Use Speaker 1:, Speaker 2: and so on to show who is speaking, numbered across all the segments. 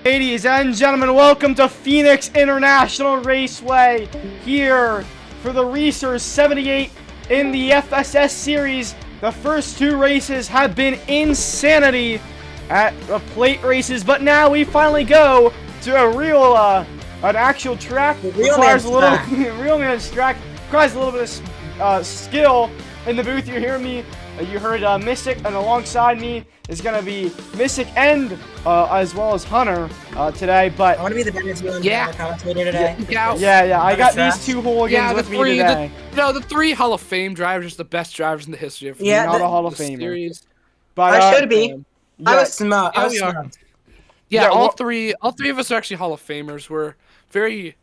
Speaker 1: Ladies and gentlemen, welcome to Phoenix International Raceway here for the Racers 78 in the FSS Series. The first two races have been insanity at the plate races, but now we finally go to a real, an actual track. Requires a little, real man's track. Requires a little bit of skill in the booth. You hear me? You heard Mystic, and alongside me is going to be Mystic and as well as Hunter today. But
Speaker 2: I want to be the Venezuelan commentator today.
Speaker 1: Yeah. I got these two hooligans with me today.
Speaker 3: The three Hall of Fame drivers, the best drivers in the history of
Speaker 1: not a Hall of Famer.
Speaker 3: Series.
Speaker 1: But
Speaker 2: I should be.
Speaker 1: Yeah.
Speaker 2: I was smart.
Speaker 3: All three of us are actually Hall of Famers. We're very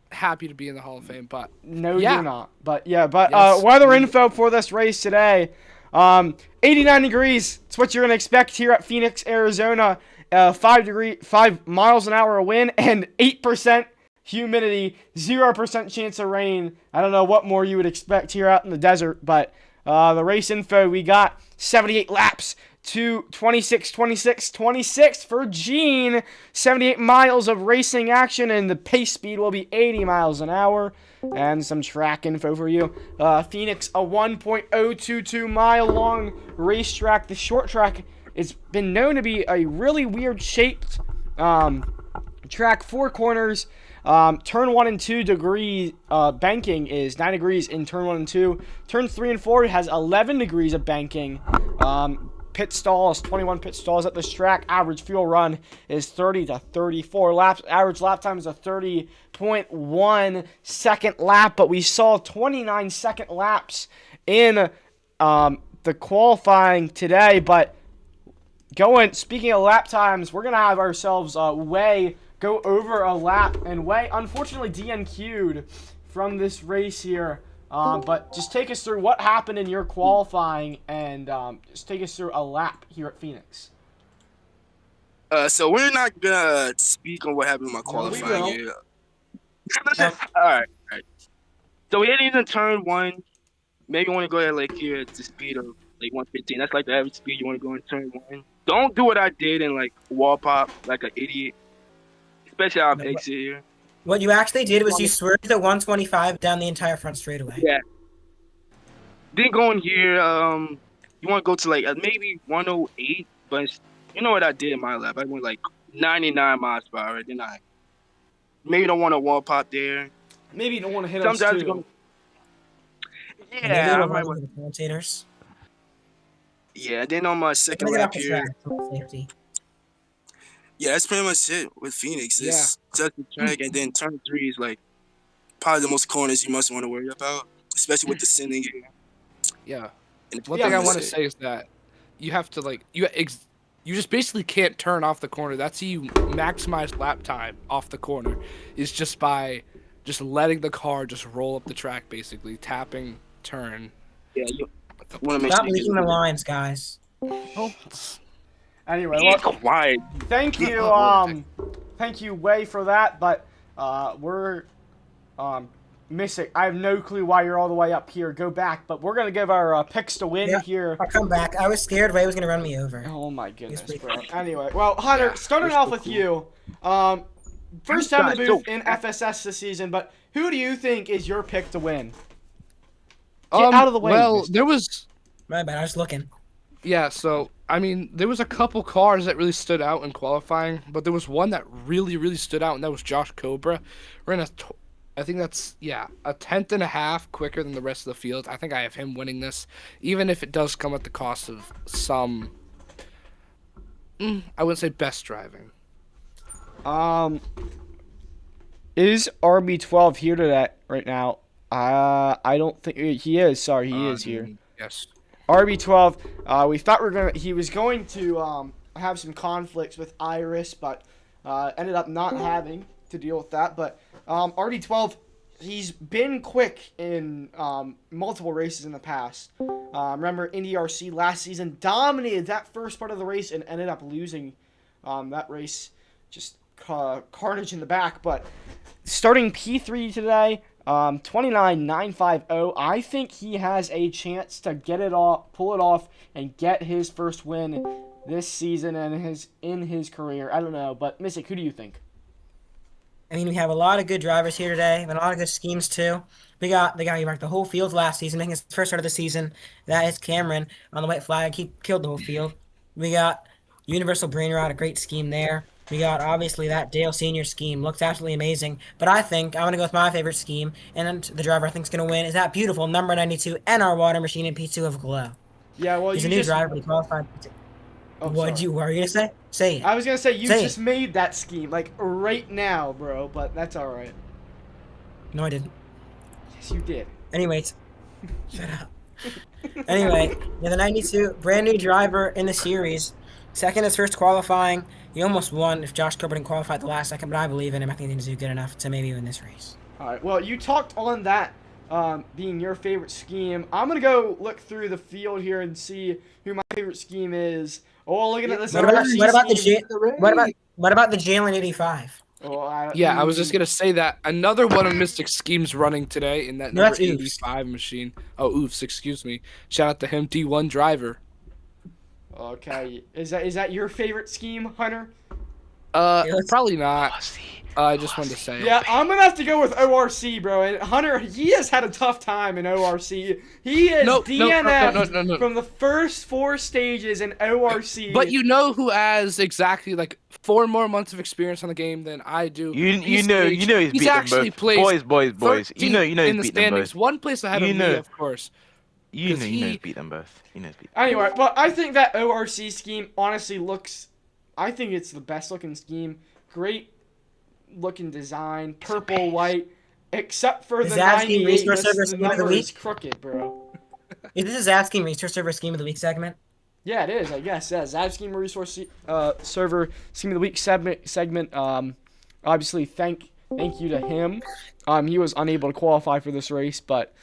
Speaker 3: happy to be in the Hall of Fame, but
Speaker 1: no, you're not. But weather info for this race today: 89 degrees. It's what you're gonna expect here at Phoenix, Arizona. 5 miles an hour wind and 8% humidity, 0% chance of rain. I don't know what more you would expect here out in the desert, but the race info, we got 78 laps to 26 for Gene. 78 miles of racing action, and the pace speed will be 80 miles an hour. And some track info for you. Phoenix, a 1.022 mile long racetrack. The short track has been known to be a really weird shaped track. 4 corners. Turn 1 and 2 degree banking is 9 degrees in turn 1 and 2. Turns 3 and 4 has 11 degrees of banking. Pit stalls, 21 pit stalls at this track. Average fuel run is 30 to 34 laps. Average lap time is a 30.1 second lap, but we saw 29 second laps in the qualifying today. But speaking of lap times, we're gonna have ourselves Way go over a lap, and Way unfortunately DNQ'd from this race here. But just take us through what happened in your qualifying, and just take us through a lap here at Phoenix.
Speaker 4: So we're not gonna speak on what happened in my qualifying here. All right. So we heading into turn 1. Maybe you want to go ahead here at the speed of 115. That's the average speed you want to go in turn 1. Don't do what I did and wall pop like an idiot, especially out of exit here.
Speaker 2: What you actually did was you swerved at 125 down the entire front straightaway.
Speaker 4: Yeah. Then going here, you want to go to maybe 108, but you know what I did in my lap? I went 99 miles per hour. Then I maybe don't want to wall pop there.
Speaker 1: Maybe you don't want to hit us too.
Speaker 4: Yeah,
Speaker 2: I might want the commentators.
Speaker 4: Yeah, then on my second lap here. Yeah, that's pretty much it with Phoenix. It's just the track, and then turn 3 is probably the most corners you must want to worry about, especially with the sending here.
Speaker 3: Yeah. One thing I want to say is that you have to you just basically can't turn off the corner. That's how you maximize lap time off the corner, is just by just letting the car just roll up the track, basically tapping turn.
Speaker 4: Yeah, you want to make
Speaker 2: Stop leaking the lines, guys.
Speaker 3: Oh.
Speaker 1: Anyway,
Speaker 4: quiet.
Speaker 1: Thank you, Way, for that. But we're Mystic. I have no clue why you're all the way up here. Go back. But we're gonna give our picks to win here.
Speaker 2: I'll come back. I was scared Way was gonna run me over.
Speaker 1: Oh my goodness, bro. Anyway, well, Hunter, starting off with you. First time in the booth in FSS this season. But who do you think is your pick to win? Get out of the way.
Speaker 3: Well, there was.
Speaker 2: My bad. I was looking.
Speaker 3: Yeah, so, there was a couple cars that really stood out in qualifying, but there was one that really, really stood out, and that was Josh Cobra. I think that's, a tenth and a half quicker than the rest of the field. I think I have him winning this, even if it does come at the cost of some, I wouldn't say best driving.
Speaker 1: Is RB12 here today, right now? I don't think he is. Sorry, he is here.
Speaker 3: Yes.
Speaker 1: RB12, we thought he was going to have some conflicts with Iris, but ended up not having to deal with that. But RB12, he's been quick in multiple races in the past. Remember, Indy RC last season dominated that first part of the race and ended up losing that race. Just carnage in the back. But starting P3 today, 29.950. I think he has a chance to get it off, pull it off, and get his first win this season and in his career. I don't know, but Mystic, who do you think?
Speaker 2: I mean, we have a lot of good drivers here today, and a lot of good schemes too. We got the guy who marked the whole field last season, making his first start of the season. That is Cameron on the white flag. He killed the whole field. We got Universal Brain Rot, a great scheme there. We got obviously that Dale Senior scheme, looks absolutely amazing. But I think I'm gonna go with my favorite scheme, and the driver I think is gonna win is that beautiful number 92 NR Water Machine in P2 of Glow.
Speaker 1: Yeah, well,
Speaker 2: He's
Speaker 1: you
Speaker 2: a new
Speaker 1: just...
Speaker 2: driver. He qualified.
Speaker 1: Oh,
Speaker 2: What
Speaker 1: sorry.
Speaker 2: you were you gonna say? Say it.
Speaker 1: I was gonna say you
Speaker 2: Say
Speaker 1: just made that scheme like right now, bro. But that's all right.
Speaker 2: No, I didn't.
Speaker 1: Yes, you did.
Speaker 2: Anyways, shut up. Anyway, yeah, the 92, brand new driver in the series. Second his first qualifying. He almost won if Josh Cooper didn't qualify at the last second, but I believe in him. I think he's good enough to maybe win this race.
Speaker 1: All right. Well, you talked on that being your favorite scheme. I'm gonna go look through the field here and see who my favorite scheme is. Oh, looking at this.
Speaker 2: What about
Speaker 1: scheme.
Speaker 2: what about the Jalen 85?
Speaker 1: Oh,
Speaker 3: I was just gonna say that another one of Mystic schemes running today in that
Speaker 2: No,
Speaker 3: number
Speaker 2: that's Oofs.
Speaker 3: 85 machine. Oh, Oofs, excuse me. Shout out to him, D1 driver.
Speaker 1: Okay. Is that your favorite scheme, Hunter?
Speaker 3: Probably not. I just wanted to say.
Speaker 1: Yeah, I'm gonna have to go with ORC, bro. And Hunter, he has had a tough time in ORC. He is DNF'd
Speaker 3: No.
Speaker 1: from the first 4 stages in ORC.
Speaker 3: But you know who has exactly like 4 more months of experience on the game than I do.
Speaker 5: You know he's beat them both. Boys. You know he's
Speaker 3: in the
Speaker 5: beat them
Speaker 3: standings,
Speaker 5: both.
Speaker 3: one place ahead of me, of course.
Speaker 5: You know he's beat them both. You know he's beat them.
Speaker 1: Anyway, but I think that ORC scheme honestly looks... I think it's the best looking scheme. Great looking design. Purple, white. Except for the
Speaker 2: Zaz scheme
Speaker 1: 98.
Speaker 2: resource server
Speaker 1: The
Speaker 2: scheme of the
Speaker 1: number
Speaker 2: week?
Speaker 1: is crooked, bro.
Speaker 2: Is this a Zaz scheme resource server scheme of the week segment?
Speaker 1: Yeah, it is, I guess. Yeah, Zav Scheme Resource Server Scheme of the Week segment. Obviously, thank you to him. He was unable to qualify for this race, but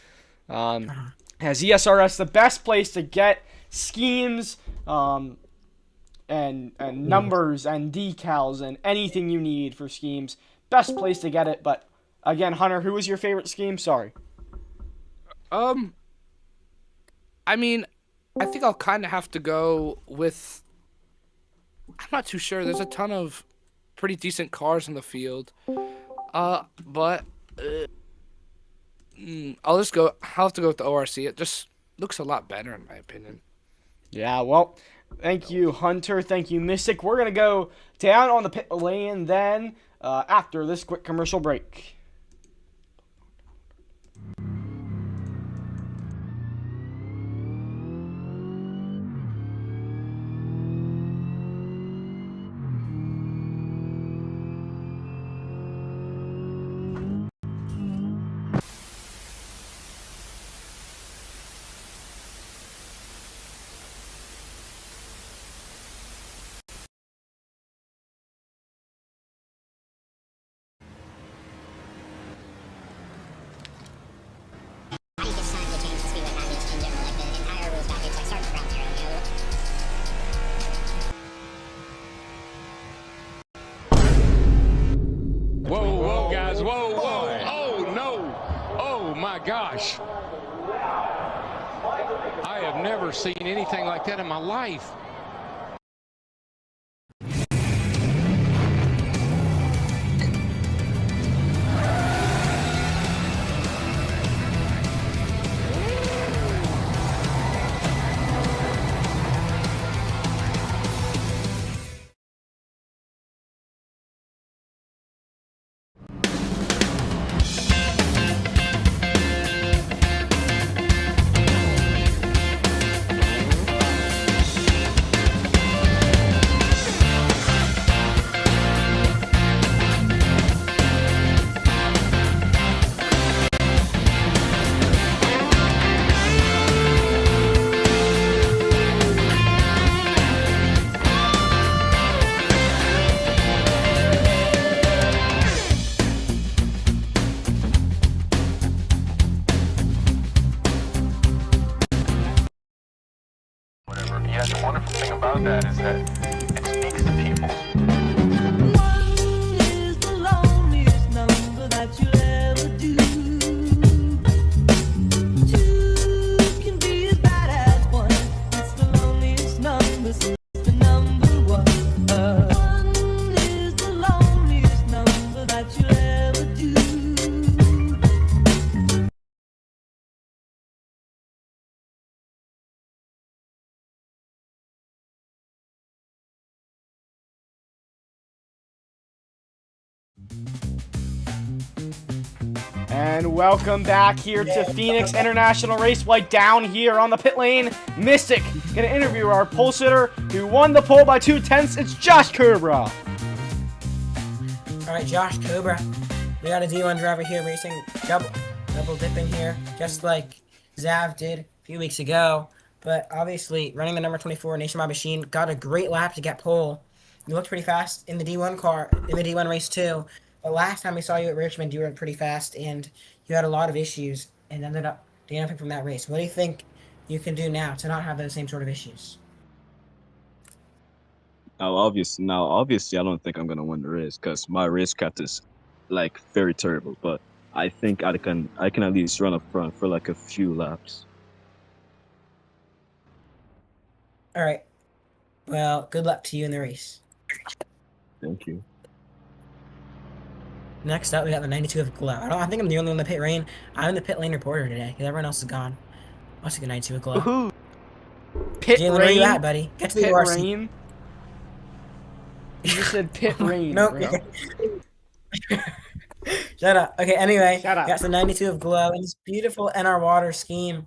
Speaker 1: has ESRS the best place to get schemes and numbers and decals and anything you need for schemes. Best place to get it. But again, Hunter, who was your favorite scheme? Sorry.
Speaker 3: I mean, I think I'll kind of have to go with... I'm not too sure. There's a ton of pretty decent cars in the field. But I'll have to go with the ORC. It just looks a lot better in my opinion.
Speaker 1: Yeah, well, thank you, Hunter. Thank you, Mystic. We're going to go down on the pit lane then after this quick commercial break.
Speaker 6: Whoa, guys, whoa. Oh, no. Oh, my gosh. I have never seen anything like that in my life.
Speaker 7: Yeah, the wonderful thing about that is that it speaks to people.
Speaker 8: One is the loneliest number that you'll ever do. Two can be as bad as one. It's the loneliest number, so it's the number.
Speaker 1: And welcome back here to Phoenix International Raceway down here on the pit lane. Mystic gonna interview our pole sitter who won the pole by 2/10. It's Josh Cobra.
Speaker 2: All right, Josh Cobra. We got a D1 driver here racing double dipping here, just like Zav did a few weeks ago. But obviously, running the number 24 Nationwide Machine, got a great lap to get pole. You looked pretty fast in the D1 car, in the D1 race too. But last time we saw you at Richmond, you were pretty fast, and you had a lot of issues, and ended up DNFing from that race. What do you think you can do now to not have those same sort of issues?
Speaker 9: Now, obviously, I don't think I'm gonna win the race because my racecraft is like very terrible. But I think I can at least run up front for like a few laps.
Speaker 2: All right. Well, good luck to you in the race.
Speaker 9: Thank you.
Speaker 2: Next up, we got the 92 of Glow. I think I'm the only one in the pit lane. I'm the pit lane reporter today because everyone else is gone. I'll see the 92 of Glow.
Speaker 5: Woohoo!
Speaker 1: Pit
Speaker 2: Jalen, where you at, buddy? Get to the
Speaker 1: Pit
Speaker 2: URC.
Speaker 1: rain. You just said pit rain.
Speaker 2: Nope.
Speaker 1: Bro.
Speaker 2: Shut up. Okay, anyway.
Speaker 1: Shut up.
Speaker 2: Got the 92 of Glow and this beautiful NR Water scheme.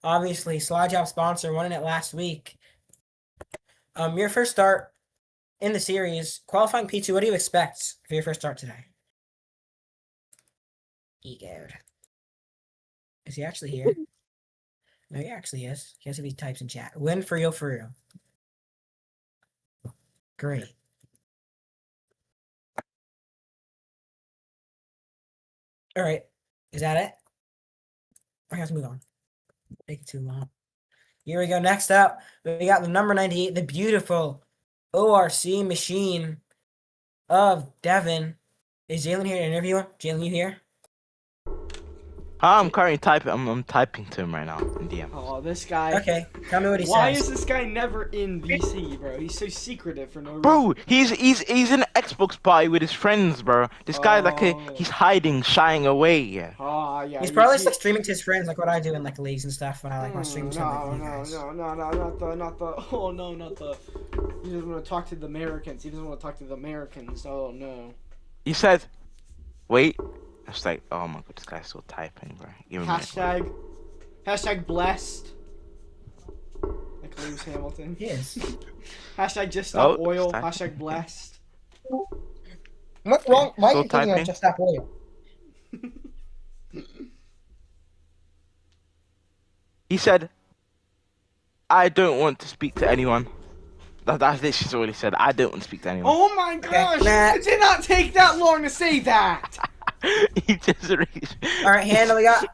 Speaker 2: Obviously, Slide Job sponsor, won it last week. Your first start in the series, qualifying P2, what do you expect for your first start today? Egoed. Is he actually here? No, he actually is. He has to be types in chat. Win for real, for real. Great. All right. Is that it? I have to move on. Make it too long. Here we go. Next up, we got the number 98, the beautiful ORC machine of Devon. Is Jalen here to interview him? Jalen, you here?
Speaker 5: I'm currently typing. I'm typing to him right now in DM.
Speaker 1: Oh, this guy.
Speaker 2: Okay, tell me what he
Speaker 1: Why
Speaker 2: says.
Speaker 1: is this guy never in VC, bro? He's so secretive for no reason.
Speaker 5: Bro, he's in an Xbox party with his friends, bro. This guy he's hiding, shying away.
Speaker 1: Oh, yeah.
Speaker 2: He's probably just like streaming to his friends, like what I do in like leagues and stuff when I like my streams.
Speaker 1: No, not the. He doesn't want to talk to the Americans. He doesn't want to talk to the Americans. Oh no.
Speaker 5: You said, wait. I was like, oh my god, this guy's still typing, bro. Give me a minute.
Speaker 1: Hashtag blessed. Like Lewis Hamilton.
Speaker 2: He is.
Speaker 1: Hashtag just stop
Speaker 5: Oh,
Speaker 1: oil.
Speaker 5: stop.
Speaker 1: Hashtag blessed.
Speaker 2: What's wrong? Why are
Speaker 5: Still
Speaker 2: you thinking of
Speaker 5: typing?
Speaker 2: just stop oil?
Speaker 5: He said, I don't want to speak to anyone. That's literally what he said. I don't want to speak to anyone.
Speaker 1: Oh my gosh!
Speaker 2: nah.
Speaker 1: It did not take that long to say that.
Speaker 5: He just reached.
Speaker 2: All right, Hannah, we got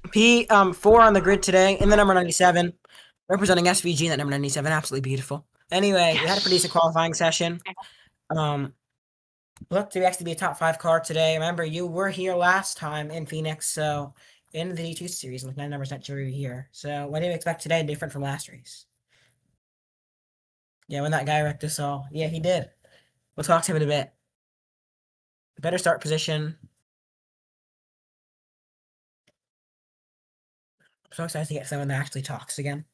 Speaker 2: P4 on the grid today in the number 97, representing SVG in that number 97. Absolutely beautiful. Anyway, we had a pretty decent qualifying session. Looked to actually be a top 5 car today. Remember, you were here last time in Phoenix, so in the D2 series, with 9% sure you were here. So, what do you expect today different from last race? Yeah, when that guy wrecked us all. Yeah, he did. We'll talk to him in a bit. Better start position. I'm so excited to get someone that actually talks again.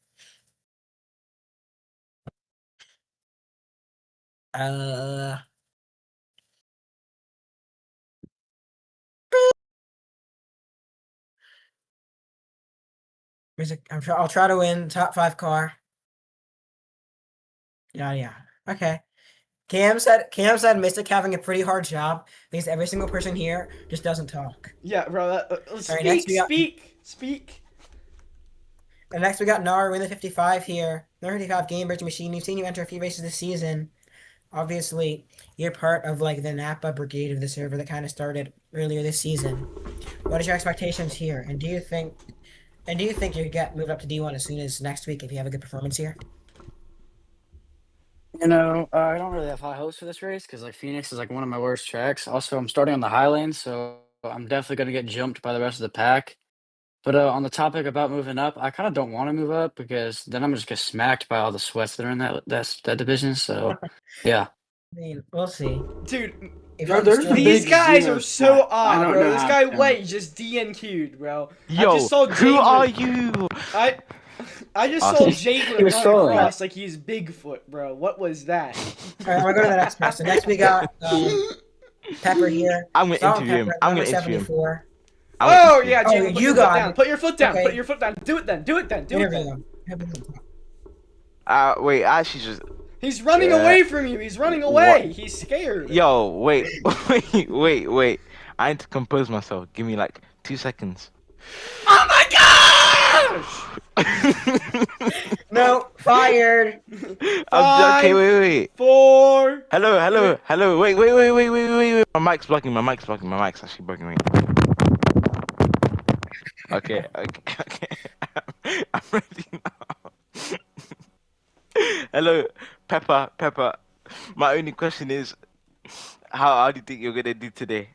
Speaker 2: I'll try to win top 5 car. Yeah. Okay. Cam said Mystic having a pretty hard job because every single person here just doesn't talk.
Speaker 1: Yeah, bro. Speak.
Speaker 2: And next we got Nar win the 55 here. Number 55 Game Bridge Machine. We've seen you enter a few races this season. Obviously, you're part of like the Napa brigade of the server that kind of started earlier this season. What is your expectations here? And do you think you get moved up to D1 as soon as next week if you have a good performance here?
Speaker 10: You know, I don't really have high hopes for this race because like Phoenix is like one of my worst tracks. Also, I'm starting on the high lane, so I'm definitely going to get jumped by the rest of the pack. But on the topic about moving up, I kind of don't want to move up because then I'm just get smacked by all the sweats that are in that division. So, yeah.
Speaker 2: I mean, we'll see.
Speaker 1: Dude,
Speaker 2: Bro,
Speaker 1: these guys are so odd, bro. This guy
Speaker 10: how-
Speaker 1: White just DNQ'd, bro.
Speaker 5: Yo,
Speaker 1: I just saw
Speaker 5: who
Speaker 1: Jalen-
Speaker 5: are you?
Speaker 1: I just saw
Speaker 5: Awesome.
Speaker 10: He
Speaker 1: Jalen
Speaker 10: was
Speaker 1: run
Speaker 10: trolling.
Speaker 1: across like he's Bigfoot, bro. What was that?
Speaker 2: Alright, we'll go to the next person. Next we got Pepper here.
Speaker 5: I'm gonna
Speaker 2: Salt
Speaker 5: interview him.
Speaker 2: Pepper,
Speaker 5: I'm
Speaker 2: number
Speaker 5: gonna interview him.
Speaker 2: 74.
Speaker 1: Oh yeah,
Speaker 2: Oh,
Speaker 1: Jalen, put
Speaker 2: you
Speaker 1: your foot
Speaker 2: got
Speaker 1: down.
Speaker 2: it.
Speaker 1: Put your foot down.
Speaker 2: Okay.
Speaker 1: Put your foot down. Do it then. Do it then. Do it
Speaker 2: Interview
Speaker 1: then.
Speaker 2: them.
Speaker 5: Wait, I actually just.
Speaker 1: He's running
Speaker 5: Yeah.
Speaker 1: away from you. He's running away. He's scared.
Speaker 5: Yo, wait. I need to compose myself. Give me like 2 seconds.
Speaker 1: Oh my gosh!
Speaker 2: No, fired.
Speaker 5: Okay, wait.
Speaker 1: 4.
Speaker 5: Hello. Wait. My mic's blocking. My mic's actually bugging me. Okay. I'm ready now. Hello, Pepper. My only question is, how do you think you're gonna do today,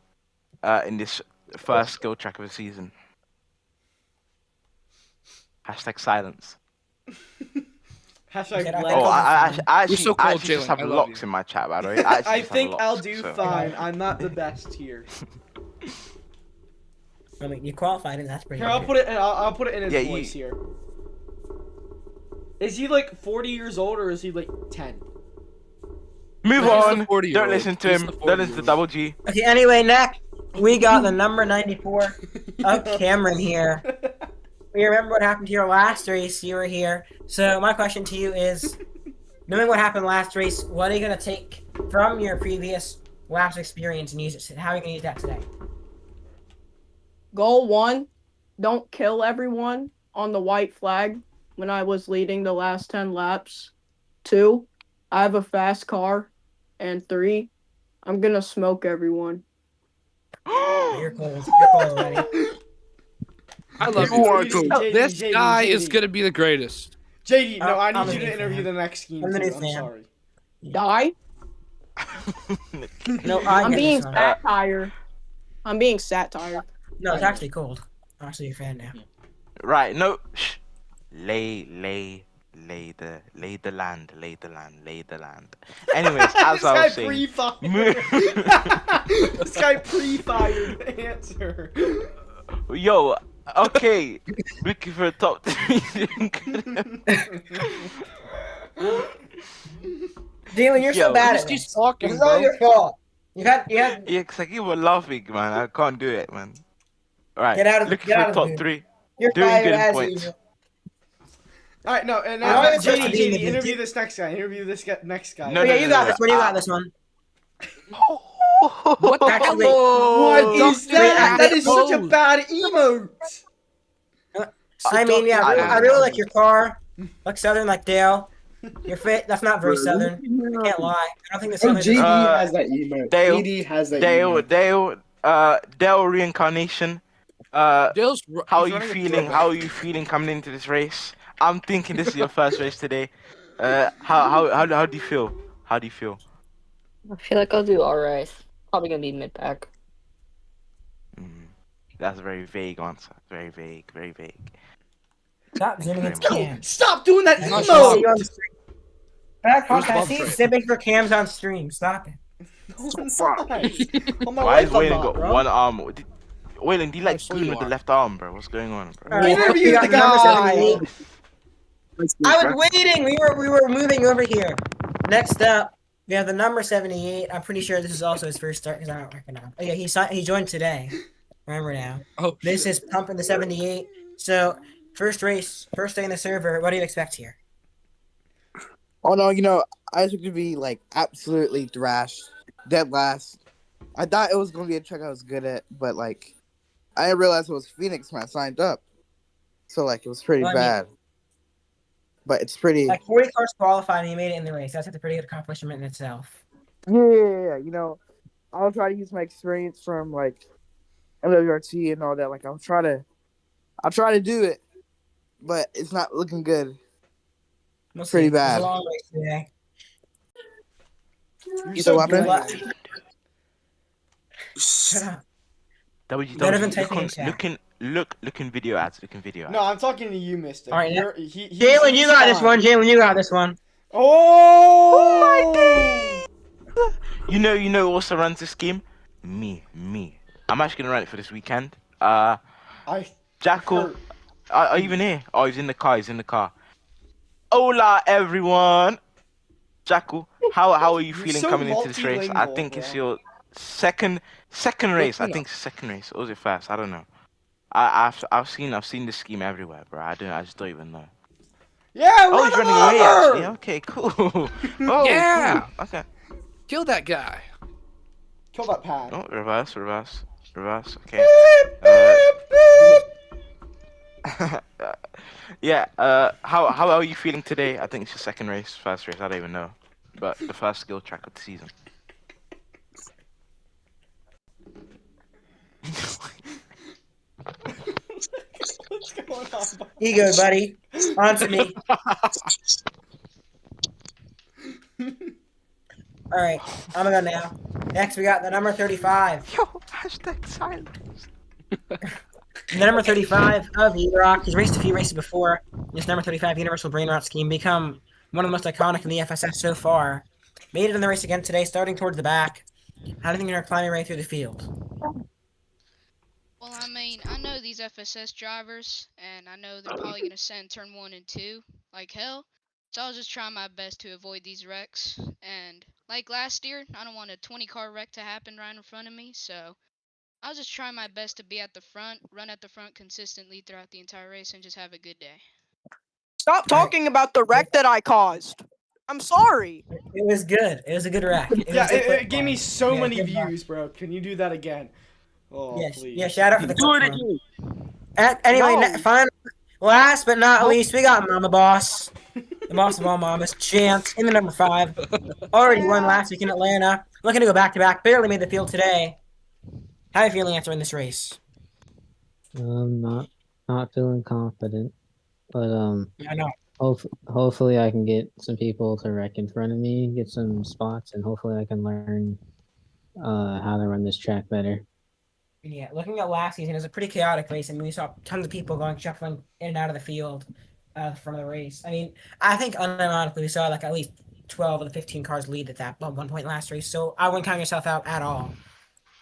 Speaker 5: in this first skill track of the season? #silence.
Speaker 1: Hashtag
Speaker 2: Yeah,
Speaker 1: black.
Speaker 5: Oh, I actually,
Speaker 3: so
Speaker 5: I
Speaker 3: cold,
Speaker 5: actually just
Speaker 3: Jalen.
Speaker 5: have
Speaker 3: I love
Speaker 5: locks
Speaker 3: you.
Speaker 5: in my chat, by the way. I actually
Speaker 1: I
Speaker 5: just have
Speaker 1: think
Speaker 5: locks,
Speaker 1: I'll do
Speaker 5: so-
Speaker 1: fine. I'm not the best here.
Speaker 2: I mean, you qualified, and that's pretty
Speaker 1: Here, I'll
Speaker 2: good.
Speaker 1: put it. I'll put it in his
Speaker 5: Yeah,
Speaker 1: voice here. Is he like 40 years old or is he like 10?
Speaker 5: Move
Speaker 3: He's the
Speaker 5: on.
Speaker 3: 40-year-old.
Speaker 5: Don't listen to
Speaker 3: He's
Speaker 5: him.
Speaker 3: the
Speaker 5: Don't listen to
Speaker 3: 40-year-old.
Speaker 5: Double G.
Speaker 2: Okay, anyway, next, we got the number 94 of Cameron here. We remember what happened to your last race. You were here. So my question to you is, knowing what happened last race, what are you going to take from your previous last experience and use it? How are you going to use that today?
Speaker 11: Goal 1, don't kill everyone on the white flag when I was leading the last 10 laps. 2, I have a fast car. And 3, I'm going to smoke everyone.
Speaker 2: You're cold. You're cold already.
Speaker 3: I love
Speaker 4: You
Speaker 3: you.
Speaker 4: are cool.
Speaker 3: This
Speaker 1: JD,
Speaker 3: guy
Speaker 1: JD.
Speaker 3: is gonna be the greatest.
Speaker 1: JD, no, I
Speaker 2: I'm
Speaker 1: need
Speaker 2: a
Speaker 1: you to
Speaker 2: new
Speaker 1: interview
Speaker 2: fan.
Speaker 1: the next scheme.
Speaker 2: I'm the
Speaker 1: too.
Speaker 2: new
Speaker 1: I'm
Speaker 2: fan.
Speaker 1: sorry.
Speaker 11: Die?
Speaker 2: No,
Speaker 11: I'm
Speaker 2: get
Speaker 11: being
Speaker 2: this one.
Speaker 11: satire. I'm being satire.
Speaker 2: No, it's actually cold. I'm actually a fan now.
Speaker 5: Right, no. Shh. Lay the land. Anyways, as
Speaker 1: This
Speaker 5: I
Speaker 1: guy
Speaker 5: was saying,
Speaker 1: pre-fired. This guy pre-fired the answer.
Speaker 5: yo, okay, looking for a top 3.
Speaker 2: Jalen, you're
Speaker 5: Yo,
Speaker 2: so bad
Speaker 3: Just
Speaker 2: at
Speaker 3: keep
Speaker 2: this.
Speaker 3: talking,
Speaker 2: This is all
Speaker 3: bro.
Speaker 2: your fault. You had
Speaker 5: Yeah, cause you were laughing, man. I can't do it, man. Right,
Speaker 2: Get out of-
Speaker 5: looking
Speaker 2: get
Speaker 5: for
Speaker 2: out
Speaker 5: a
Speaker 2: of
Speaker 5: top
Speaker 2: the-
Speaker 5: 3.
Speaker 2: you're
Speaker 5: Doing
Speaker 2: fired
Speaker 5: good in
Speaker 2: as
Speaker 5: points.
Speaker 2: usual.
Speaker 1: All right, no, and
Speaker 2: You're
Speaker 1: now
Speaker 2: not even supposed to be in
Speaker 1: JD,
Speaker 2: the
Speaker 1: interview
Speaker 2: group.
Speaker 1: this next guy. Interview this next guy.
Speaker 5: No,
Speaker 2: Oh, yeah,
Speaker 5: no,
Speaker 2: you
Speaker 5: no,
Speaker 2: got
Speaker 5: no,
Speaker 2: this one. You got this one.
Speaker 5: What
Speaker 3: the
Speaker 2: Actually,
Speaker 1: What is
Speaker 3: Dr.
Speaker 1: that? That is such a
Speaker 3: Pose.
Speaker 1: bad emote.
Speaker 2: I mean, yeah,
Speaker 5: I
Speaker 2: I
Speaker 5: don't
Speaker 2: really
Speaker 5: know.
Speaker 2: like your car. Looks southern like Dale. Your fit, that's not very southern. I can't lie. I don't think the
Speaker 12: Oh,
Speaker 2: southern.
Speaker 12: JD
Speaker 5: Uh,
Speaker 12: has that emote.
Speaker 5: Dale,
Speaker 12: JD has that emote.
Speaker 5: Dale reincarnation.
Speaker 3: Dale's,
Speaker 5: How are
Speaker 3: he's
Speaker 5: you
Speaker 3: running a
Speaker 5: feeling?
Speaker 3: throwback.
Speaker 5: How are you feeling coming into this race? I'm thinking this is your first race today. How do you feel? How do you feel?
Speaker 13: I feel like I'll do alright. Probably gonna be mid-pack.
Speaker 5: That's a very vague answer. Very vague. Very vague.
Speaker 2: Stop zooming into
Speaker 1: No,
Speaker 2: Cam.
Speaker 1: stop doing that
Speaker 2: I see
Speaker 1: emote.
Speaker 2: you on the stream. Back
Speaker 3: Who's
Speaker 2: I see you
Speaker 3: Bumfrey?
Speaker 2: sipping for Cams on stream. Stop it.
Speaker 1: No, I'm not. On my
Speaker 5: Why
Speaker 1: life,
Speaker 5: is
Speaker 1: I'm
Speaker 5: Waylon
Speaker 1: not,
Speaker 5: got
Speaker 1: bro.
Speaker 5: one arm? Waylon, do you like
Speaker 3: so
Speaker 5: scream
Speaker 3: you
Speaker 5: with the
Speaker 3: are.
Speaker 5: left arm, bro? What's going on, bro?
Speaker 2: All right,
Speaker 1: Interview
Speaker 2: we got
Speaker 1: the
Speaker 2: number
Speaker 1: guy.
Speaker 2: 78. I was waiting. We were moving over here. Next up, we have the number 78. I'm pretty sure this is also his first start because I don't recognize him. Oh, yeah, he joined today. Remember now.
Speaker 3: Oh,
Speaker 2: This
Speaker 3: shit.
Speaker 2: is pumping the 78. So first race, first day in the server. What do you expect here?
Speaker 14: Oh no, I expect to be like absolutely thrashed, dead last. I thought it was gonna be a track I was good at, but like I didn't realize it was Phoenix when I signed up. So like it was pretty
Speaker 2: Well, I mean-
Speaker 14: bad. But it's pretty
Speaker 2: Like 40 cars qualified and you made it in the race. That's a pretty good accomplishment in itself.
Speaker 14: yeah. I'll try to use my experience from like MWRT and all that. Like I'll try to do it, but it's not looking good.
Speaker 2: We'll
Speaker 14: Pretty
Speaker 2: see. It's
Speaker 14: bad.
Speaker 2: a long race today.
Speaker 1: You're
Speaker 14: You
Speaker 1: so
Speaker 14: know what,
Speaker 1: good.
Speaker 14: man?
Speaker 2: Shut up.
Speaker 5: WG,
Speaker 2: Better than typing in chat.
Speaker 5: looking video ads. Looking video ads.
Speaker 1: No, I'm talking to you, Mister.
Speaker 2: All right,
Speaker 1: He's
Speaker 2: Jalen, you got this
Speaker 1: fine.
Speaker 2: one. Jalen, you got this one.
Speaker 1: Oh!
Speaker 5: You know who also runs this scheme? Me. I'm actually gonna run it for this weekend. Jackal, are you even here? Oh, he's in the car. Hola, everyone. Jackal, how are you
Speaker 1: You're
Speaker 5: feeling
Speaker 1: so
Speaker 5: coming into this race? I
Speaker 1: multilingual,
Speaker 5: think it's
Speaker 1: bro.
Speaker 5: your second race. I
Speaker 14: Yeah.
Speaker 5: think it's second race. Or was it first? I don't know. I've seen this scheme everywhere, bro. I just don't even know.
Speaker 1: Yeah,
Speaker 5: Oh, he's running away actually. Okay, cool. Oh,
Speaker 3: Yeah.
Speaker 5: cool. Okay.
Speaker 3: Kill that guy.
Speaker 1: Kill that pad.
Speaker 5: Oh, reverse. Okay. Yeah. How are you feeling today? I think it's your second race, first race. I don't even know, but the first skill track of the season.
Speaker 1: What's going on?
Speaker 2: Here you go, buddy. On to me. All right, I'm gonna go now. Next, we got the number 35.
Speaker 5: Yo, hashtag silence.
Speaker 2: The number 35 of E-Rock. He's raced a few races before. This number 35 Universal Brain Rot scheme become one of the most iconic in the FSS so far. Made it in the race again today, starting towards the back. How do you think you're climbing right through the field?
Speaker 12: Well, I mean, I know these FSS drivers, and I know they're probably going to send turn 1 and 2 like hell. So I'll just try my best to avoid these wrecks. And like last year, I don't want a 20-car wreck to happen right in front of me. So I'll just try my best to be at the front, run at the front consistently throughout the entire race, and just have a good day.
Speaker 11: Stop talking about the wreck that I caused. I'm sorry.
Speaker 2: It was good. It was a good wreck.
Speaker 1: It gave me so many views, bro. Can you do that again? Oh,
Speaker 2: yes.
Speaker 1: please.
Speaker 2: Yeah, shout out for the
Speaker 4: Do it
Speaker 2: clip,
Speaker 4: again.
Speaker 2: Anyway,
Speaker 11: No.
Speaker 2: final, last but not least, we got Mama Boss. The boss of all mamas, Chance, in the number 5. Already won last week in Atlanta. Looking to go back-to-back. Barely made the field today. How are you feeling answering this race?
Speaker 15: Not feeling confident, but
Speaker 2: I know.
Speaker 15: hopefully I can get some people to wreck in front of me, get some spots, and hopefully I can learn how to run this track better.
Speaker 2: Yeah, looking at last season, it was a pretty chaotic race. I mean, we saw tons of people going shuffling in and out of the field from the race. I mean, I think unironically we saw like at least 12 of the 15 cars lead at that one point last race. So I wouldn't count yourself out at all.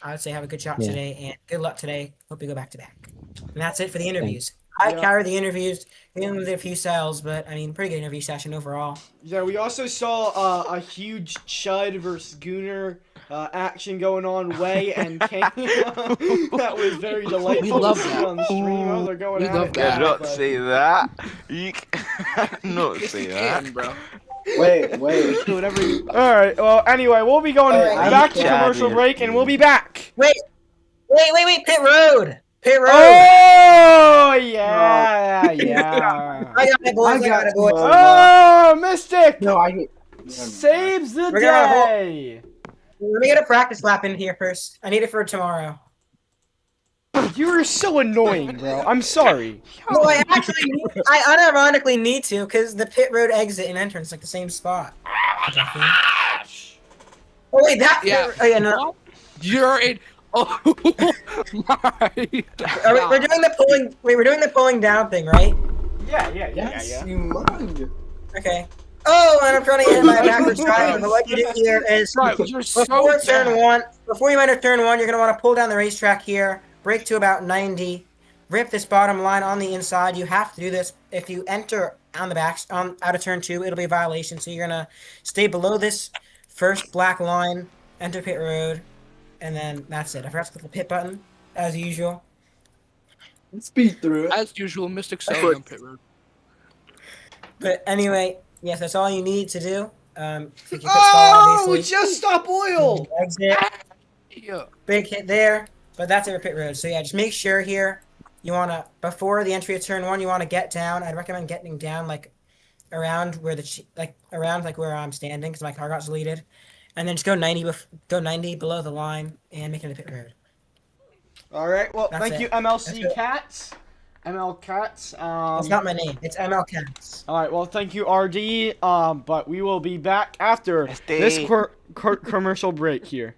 Speaker 2: I would say have a good shot today and good luck today. Hope you go back to back. And that's it for the interviews. I carried the interviews. We did a few cells, but I mean, pretty good interview session overall.
Speaker 1: Yeah, we also saw a huge Chud versus Gooner action going on way and King. That was very delightful.
Speaker 3: We love
Speaker 1: to see
Speaker 3: that.
Speaker 1: on the stream. Oh, they're going
Speaker 3: We
Speaker 1: at
Speaker 3: love
Speaker 1: it
Speaker 3: that.
Speaker 1: now,
Speaker 5: Not
Speaker 1: but-
Speaker 5: say that. You not say that,
Speaker 3: bro.
Speaker 14: Wait.
Speaker 3: Do whatever you.
Speaker 1: All right. Well, anyway, we'll be going
Speaker 2: Alright,
Speaker 1: back to
Speaker 5: I'm
Speaker 1: commercial
Speaker 5: chatting.
Speaker 1: break, and we'll be back.
Speaker 2: Wait. Pit road.
Speaker 1: Oh yeah.
Speaker 2: I got it, boys. I got it, boys.
Speaker 1: Oh, Mystic
Speaker 14: No, I hate.
Speaker 1: saves the
Speaker 2: We're gonna
Speaker 1: day.
Speaker 2: Let me get a practice lap in here first. I need it for tomorrow.
Speaker 1: You are so annoying, bro. I'm sorry.
Speaker 2: No, I unironically need to because the pit road exit and entrance like the same spot. Oh wait, that.
Speaker 3: Yeah.
Speaker 2: Oh, yeah, no.
Speaker 3: You're in. Oh my.
Speaker 2: We're doing the pulling. Wait, we're doing the pulling down thing, right?
Speaker 1: Yeah.
Speaker 14: You mind.
Speaker 2: Okay. Oh, and I'm trying to get my backwards driving. But what you do here is
Speaker 3: Right, you're so
Speaker 2: before turn
Speaker 3: bad.
Speaker 2: 1, before you enter turn 1, you're gonna want to pull down the racetrack here, brake to about 90, rip this bottom line on the inside. You have to do this. If you enter on the back, out of turn 2, it'll be a violation. So you're gonna stay below this first black line, enter pit road, and then that's it. I forgot to click the pit button as usual.
Speaker 14: Speed through it.
Speaker 3: As usual, Mystic selling on pit road.
Speaker 2: But anyway, yes, that's all you need to do. Take your pit stall,
Speaker 1: Oh,
Speaker 2: obviously.
Speaker 1: just stop oil.
Speaker 2: Exit.
Speaker 3: Yeah.
Speaker 2: Big hit there, but that's it for pit road. So yeah, just make sure here you want to, before the entry of turn 1, you want to get down. I'd recommend getting down like around where around like where I'm standing because my car got deleted, and then just go 90 below the line and make it a pit road.
Speaker 1: All right. Well,
Speaker 2: That's
Speaker 1: thank
Speaker 2: it.
Speaker 1: you, MLC
Speaker 2: That's it.
Speaker 1: Cats. ML Cats.
Speaker 2: It's not my name. It's ML Cats.
Speaker 1: All right. Well, thank you, RD. But we will be back after this commercial break here.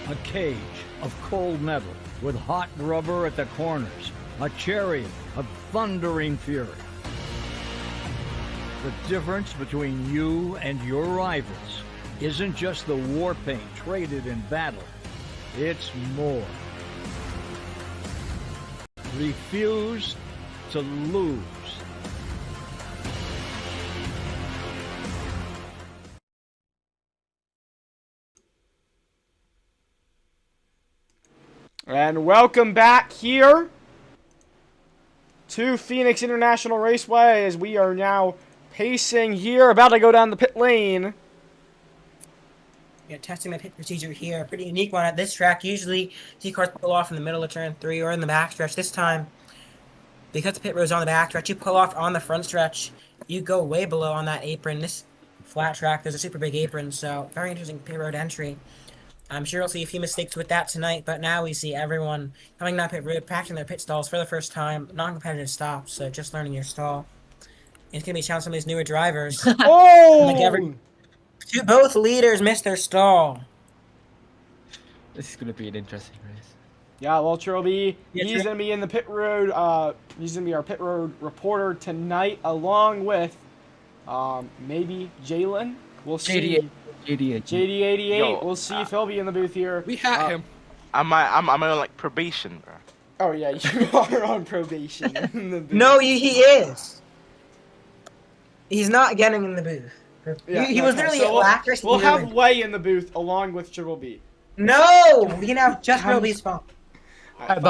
Speaker 16: a cage of cold metal with hot rubber at the corners, a chariot of thundering fury. The difference between you and your rivals isn't just the war paint traded in battle, it's more. Refuse to lose.
Speaker 1: And welcome back here to Phoenix International Raceway as we are now pacing here, about to go down the pit lane.
Speaker 2: Yeah, testing the pit procedure here. Pretty unique one at this track. Usually, see cars pull off in the middle of turn 3 or in the backstretch. This time, because the pit road's on the backstretch, you pull off on the front stretch. You go way below on that apron. This flat track, there's a super big apron, so very interesting pit road entry. I'm sure we'll see a few mistakes with that tonight, but now we see everyone coming down pit road, practicing their pit stalls for the first time. Non-competitive stops, so just learning your stall. It's going to be a challenge some of these newer drivers.
Speaker 1: Oh!
Speaker 2: Both leaders missed their stall.
Speaker 17: This is going to be an interesting race.
Speaker 1: Yeah, well, Trilby,
Speaker 2: Yeah,
Speaker 1: he's going to be in the pit road. He's going to be our pit road reporter tonight, along with maybe Jalen. We'll see. JD88. We'll see if he'll be in the booth here.
Speaker 3: We had him.
Speaker 5: I'm on like probation, bro.
Speaker 1: Oh yeah, you are on probation. In the booth.
Speaker 2: No, he is. He's not getting in the booth.
Speaker 1: Yeah,
Speaker 2: he was literally
Speaker 1: so
Speaker 2: at actress.
Speaker 1: We'll have Way in the booth along with Triple B.
Speaker 2: No, we can have just Triple B's phone.
Speaker 1: All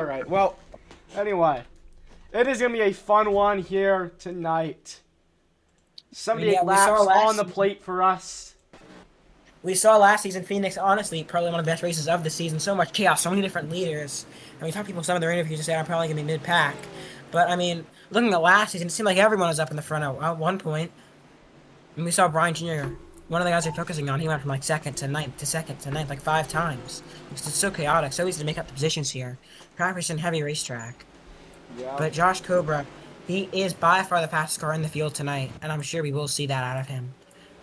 Speaker 1: right. Well, anyway, it is gonna be a fun one here tonight. 78 laps on the plate for us.
Speaker 2: We saw last season Phoenix, honestly, probably one of the best races of the season. So much chaos, so many different leaders. And we've had people in some of their interviews to say I'm probably going to be mid-pack. But, I mean, looking at last season, it seemed like everyone was up in the front at one point. And we saw Brian Jr., one of the guys they're focusing on, he went from like second to ninth like 5 times. It's so chaotic, so easy to make up the positions here. Patterson heavy racetrack.
Speaker 1: Yeah.
Speaker 2: But Josh Cobra, he is by far the fastest car in the field tonight, and I'm sure we will see that out of him.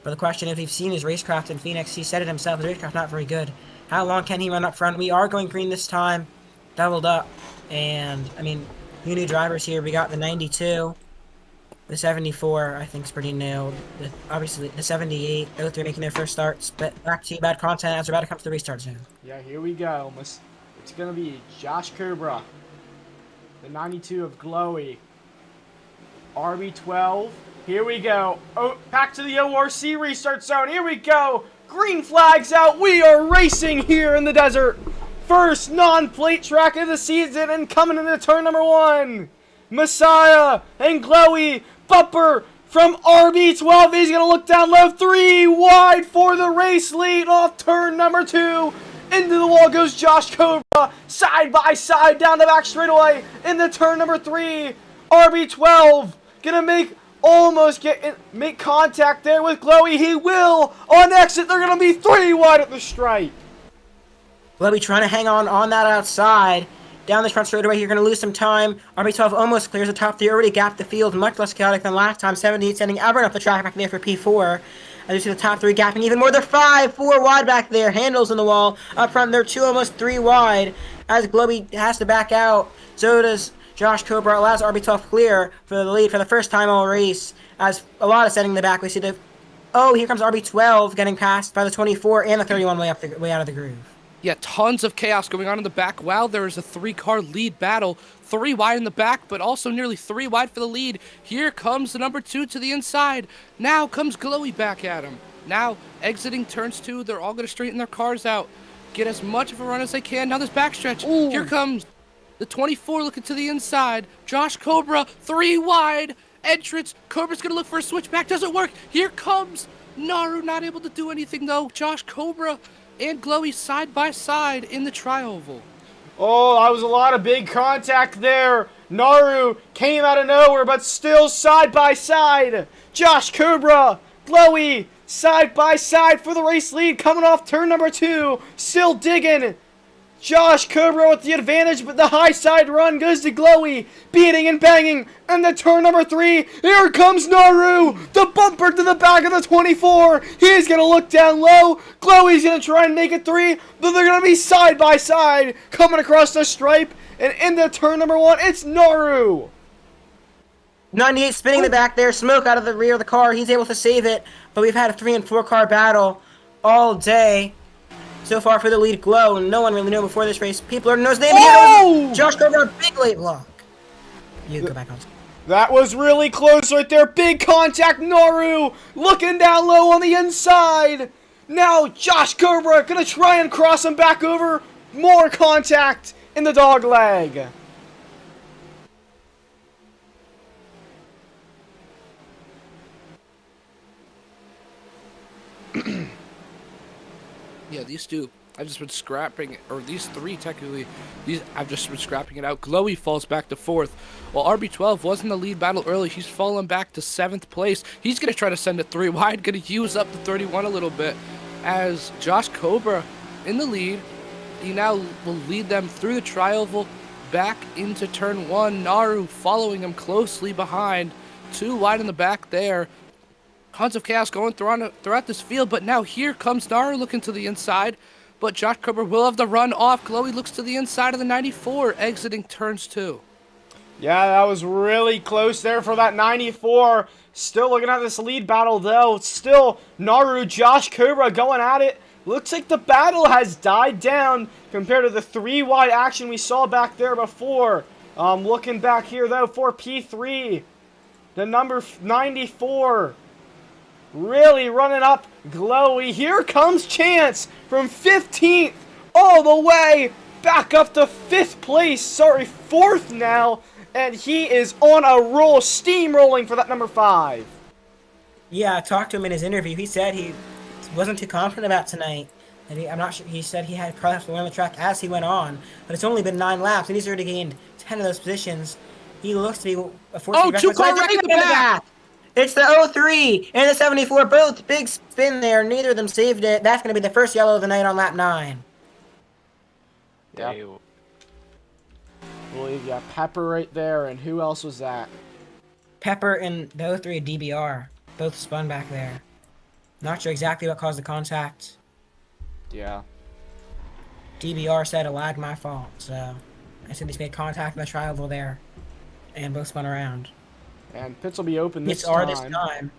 Speaker 2: But the question is, we've seen his racecraft in Phoenix. He said it himself, his racecraft not very good. How long can he run up front? We are going green this time, doubled up. And, I mean, new drivers here. We got the 92, the 74, I think is pretty new. Obviously, the 78, those three making their first starts. But back to you, bad content, as we're about to come to the restart zone.
Speaker 1: Yeah, here we go. It's going to be Josh Cobra, the 92 of Glowy. RB12. Here we go. Oh, back to the ORC restart zone. Here we go. Green flags out. We are racing here in the desert. First non-plate track of the season and coming into turn number 1. Messiah and Glowy. Bumper from RB12. He's going to look down low. 3 wide for the race lead off turn number 2. Into the wall goes Josh Cobra. Side by side down the back straightaway. Into turn number 3. RB12. Gonna make contact there with Glowy. He will on exit. They're gonna be 3 wide at the stripe.
Speaker 2: Glowy trying to hang on that outside. Down the front straightaway, you're gonna lose some time. RB12 almost clears the top 3. Already gapped the field, much less chaotic than last time. 78 sending Albert up the track back there for P4. As you see the top 3 gapping even more. They're 4 wide back there. Handles in the wall. Up front, they're 2 almost 3 wide. As Glowy has to back out. So does Josh Cobra. Allows RB12 clear for the lead for the first time all race. As a lot of setting in the back, we see the... Oh, here comes RB12 getting passed by the 24 and the 31 way out of the groove.
Speaker 3: Yeah, tons of chaos going on in the back. Wow, there is a 3-car lead battle. 3 wide in the back, but also nearly 3 wide for the lead. Here comes the number 2 to the inside. Now comes Glowy back at him. Now, exiting turns 2, they're all going to straighten their cars out. Get as much of a run as they can down this backstretch. Ooh. Here comes the 24 looking to the inside. Josh Cobra, 3 wide. Entrance. Cobra's going to look for a switchback. Doesn't work. Here comes Naru, not able to do anything, though. Josh Cobra and Glowy side by side in the tri-oval.
Speaker 1: Oh, that was a lot of big contact there. Naru came out of nowhere, but still side by side. Josh Cobra, Glowy, side by side for the race lead, coming off turn number 2. Still digging. Josh Cobra with the advantage, but the high side run goes to Glowy, beating and banging, and the turn number 3, here comes Naru, the bumper to the back of the 24, he's going to look down low, Glowy's going to try and make it 3, but they're going to be side by side, coming across the stripe, and in the turn number 1, it's Naru.
Speaker 2: 98 spinning the back there, smoke out of the rear of the car, he's able to save it, but we've had a 3 and 4 car battle all day. So far for the lead, Glow, and no one really knew before this race. People are knows name here. Josh Cobra, big late block. You go back on.
Speaker 1: That was really close right there. Big contact, Naru looking down low on the inside. Now Josh Cobra gonna try and cross him back over. More contact in the dog leg.
Speaker 3: Yeah, these two, I've just been scrapping, or these 3 technically, I've just been scrapping it out. Glowy falls back to 4th, while RB12 was in the lead battle early. He's fallen back to 7th place. He's going to try to send it 3 wide, going to use up the 31 a little bit, as Josh Cobra in the lead. He now will lead them through the tri-oval back into turn 1. Naru following him closely behind, 2 wide in the back there. Tons of chaos going throughout this field, but now here comes Naru looking to the inside, but Josh Cobra will have the run off. Glowy looks to the inside of the 94, exiting turns 2.
Speaker 1: Yeah, that was really close there for that 94. Still looking at this lead battle, though. Still Naru, Josh Cobra going at it. Looks like the battle has died down compared to the 3 wide action we saw back there before. Looking back here, though, for P3, the number 94. Really running up Glowy. Here comes Chance from 15th all the way back up to 5th place. Sorry, 4th now. And he is on a roll, steamrolling for that number 5.
Speaker 2: Yeah, I talked to him in his interview. He said he wasn't too confident about tonight. And I'm not sure. He said he had probably have to learn the track as he went on. But it's only been 9 laps, and he's already gained 10 of those positions. He looks to be a force.
Speaker 3: Oh, 2 car wreck in the back!
Speaker 2: It's the 03 and the 74, both big spin there. Neither of them saved it. That's going to be the first yellow of the night on lap 9.
Speaker 1: Yeah. I believe you got Pepper right there, and who else was that?
Speaker 2: Pepper and the 03 DBR, both spun back there. Not sure exactly what caused the contact.
Speaker 1: Yeah.
Speaker 2: DBR said a lag my fault, so I said he's made contact in the tri-oval there, and both spun around.
Speaker 1: And pits will be open this
Speaker 2: time.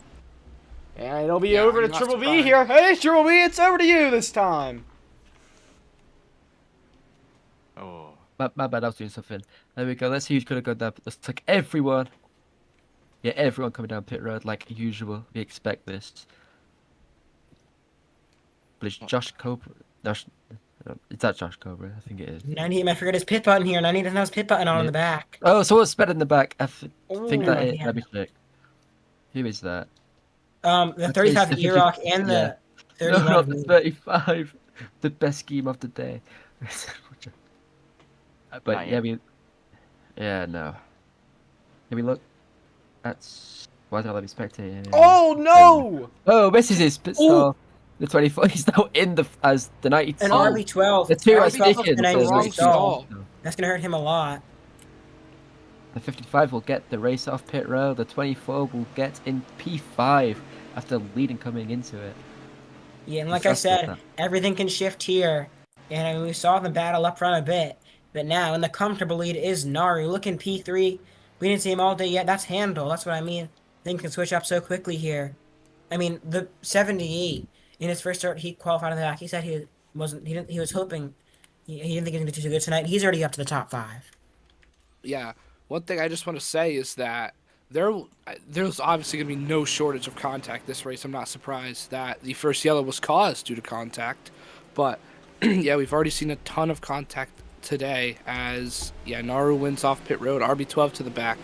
Speaker 1: And it'll be over to Triple B here. Hey, Triple B, it's over to you this time.
Speaker 17: Oh. My bad, I was doing something. There we go. Let's see who's going to go down. Let's take everyone. Yeah, everyone coming down pit road like usual. We expect this. But it's Josh Cobra. Is that Josh Cobra? I think it is.
Speaker 2: 98, I forgot his pit button here. 98 doesn't have his pit button on in the back.
Speaker 17: Oh, so what's better in the back? I think that is. Let me check. Who is that?
Speaker 2: The 35 E-Rock and the 35.
Speaker 17: No, not the 35. The best scheme of the day. But yeah, no. Can we look? That's why don't I let me spectate?
Speaker 1: Oh no!
Speaker 17: Oh, this is his pit stop. The 24. He's now in as the 92.
Speaker 2: And RB12.
Speaker 17: The 2
Speaker 2: RB12 That's gonna hurt him a lot.
Speaker 17: The 55 will get the race off pit road. The 24 will get in P5 after leading coming into it.
Speaker 2: Yeah, and like I said, everything can shift here. And I mean, we saw them battle up front a bit. But now, in the comfortable lead is Naru. Look in P3. We didn't see him all day yet. That's Handle. That's what I mean. Things can switch up so quickly here. I mean, the 78 in his first start, he qualified in the back. He said he wasn't. He was hoping. He didn't think he was going to do too good tonight. He's already up to the top 5.
Speaker 3: Yeah. One thing I just want to say is that there's obviously going to be no shortage of contact this race. I'm not surprised that the first yellow was caused due to contact. But, yeah, we've already seen a ton of contact today as, yeah, Naru wins off pit road, RB12 to the back,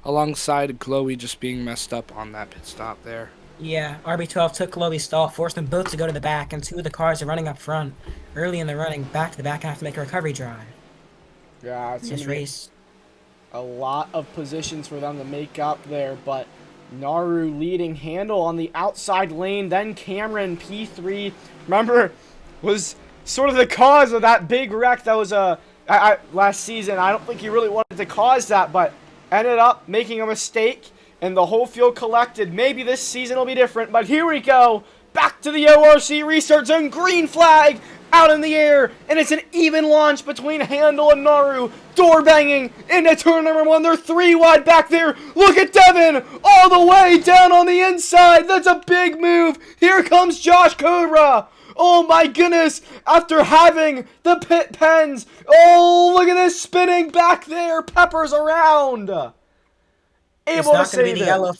Speaker 3: alongside Glowy just being messed up on that pit stop there.
Speaker 2: Yeah, RB12 took Glowy's stall, forced them both to go to the back, and 2 of the cars are running up front. Early in the running, back to the back, and have to make a recovery drive.
Speaker 1: Yeah, it's
Speaker 2: this race.
Speaker 1: A lot of positions for them to make up there, but Naru leading, Handle on the outside lane, then Cameron P3. Remember, was sort of the cause of that big wreck that was last season. I don't think he really wanted to cause that, but ended up making a mistake, and the whole field collected. Maybe this season will be different, but here we go. Back to the ORC restart zone. Green flag out in the air, and it's an even launch between Handel and Naru. Door banging into turn number 1. They're 3 wide back there. Look at Devin all the way down on the inside. That's a big move. Here comes Josh Cobra. Oh my goodness, after having the pit pens. Oh, look at this spinning back there. Peppers around.
Speaker 2: It's
Speaker 1: Able
Speaker 2: not
Speaker 1: to
Speaker 2: going to be
Speaker 1: save
Speaker 2: the
Speaker 1: it.
Speaker 2: yellow.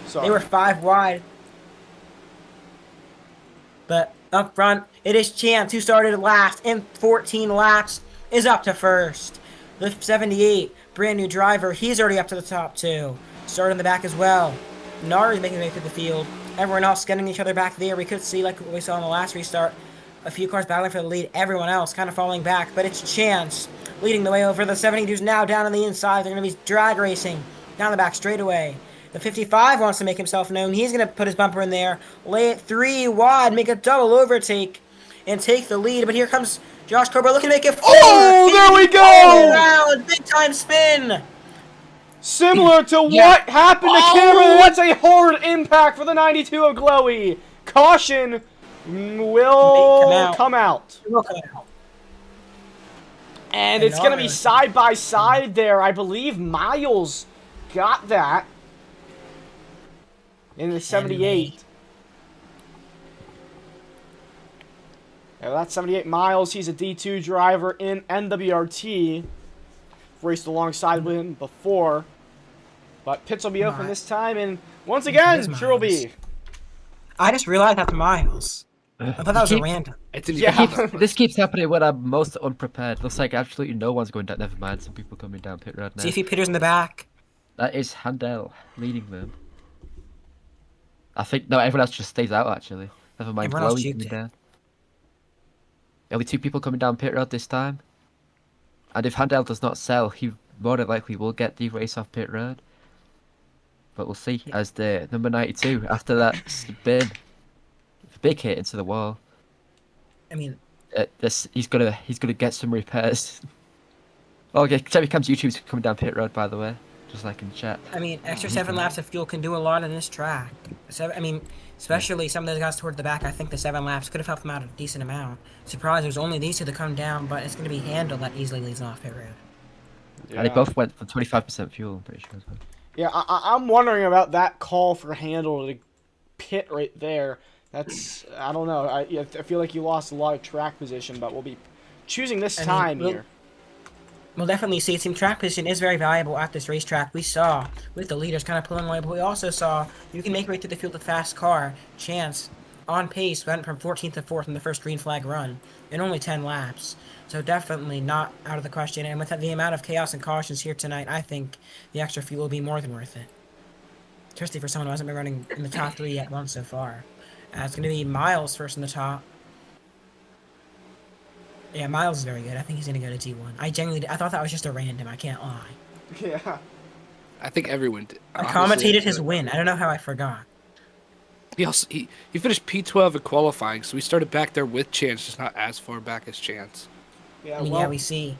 Speaker 1: Sorry.
Speaker 2: They were 5 wide. But up front, it is Chance, who started last in 14 laps, is up to first. The 78, brand new driver, he's already up to the top 2. Started in the back as well. Naru's making his way through the field. Everyone else getting each other back there. We could see, like what we saw in the last restart, a few cars battling for the lead. Everyone else kind of falling back, but it's Chance leading the way over the 70, who's now down on the inside. They're going to be drag racing down the back straightaway. The 55 wants to make himself known. He's going to put his bumper in there, lay it 3 wide, make a double overtake, and take the lead. But here comes Josh Cobra looking to make it 4.
Speaker 1: Oh, there we go!
Speaker 2: All around, big time spin.
Speaker 1: Similar to what happened to Cameron. That's a hard impact for the 92 of Glowy. Caution will come out. And it's going to be side by side there. I believe Miles got that in the 78. Yeah, that's 78 Miles. He's a D2 driver in NWRT. Raced alongside with him before. But pits will be open this time, and once again, sure will be.
Speaker 2: I just realized that's Miles. I thought that was a random.
Speaker 17: This keeps happening when I'm most unprepared. Looks like absolutely no one's going down. Never mind, some people coming down pit road now.
Speaker 2: See if he pitters in the back.
Speaker 17: That is Handel leading them. I think no, everyone else just stays out actually. Never mind,
Speaker 2: Everyone else
Speaker 17: Chloe coming
Speaker 2: juked it.
Speaker 17: down. Only 2 people coming down pit road this time. And if Handel does not sell, he more than likely will get the race off pit road. But we'll see as the number 92 after that spin, big hit into the wall.
Speaker 2: I mean,
Speaker 17: he's gonna get some repairs. Oh, okay, Terry Cam's YouTube's coming down pit road, by the way, just like in chat.
Speaker 2: I mean, extra 7 laps of fuel can do a lot on this track. Especially some of those guys toward the back. I think the 7 laps could have helped them out a decent amount. Surprised there's only these 2 to come down, but it's going to be Handel that easily leads off pit road.
Speaker 17: Yeah. And they both went for 25% fuel, I'm pretty sure as well.
Speaker 1: Yeah, I'm wondering about that call for Handel to pit right there. That's, I don't know. I feel like you lost a lot of track position, but we'll be choosing this time here.
Speaker 2: We'll definitely see team track position is very valuable at this racetrack. We saw with the leaders kind of pulling away, but we also saw you can make your way through the field with a fast car. Chance, on pace, went from 14th to 4th in the first green flag run in only 10 laps. So definitely not out of the question. And with the amount of chaos and cautions here tonight, I think the extra fuel will be more than worth it. Especially for someone who hasn't been running in the top 3 yet once so far. It's going to be Miles first in the top. Yeah, Miles is very good. I think he's going to go to T1. I thought that was just a random. I can't lie.
Speaker 1: Yeah.
Speaker 3: I think everyone did.
Speaker 2: I commentated his win. I don't know how I forgot.
Speaker 3: He finished P12 in qualifying, so we started back there with Chance, just not as far back as Chance.
Speaker 1: Yeah,
Speaker 2: we see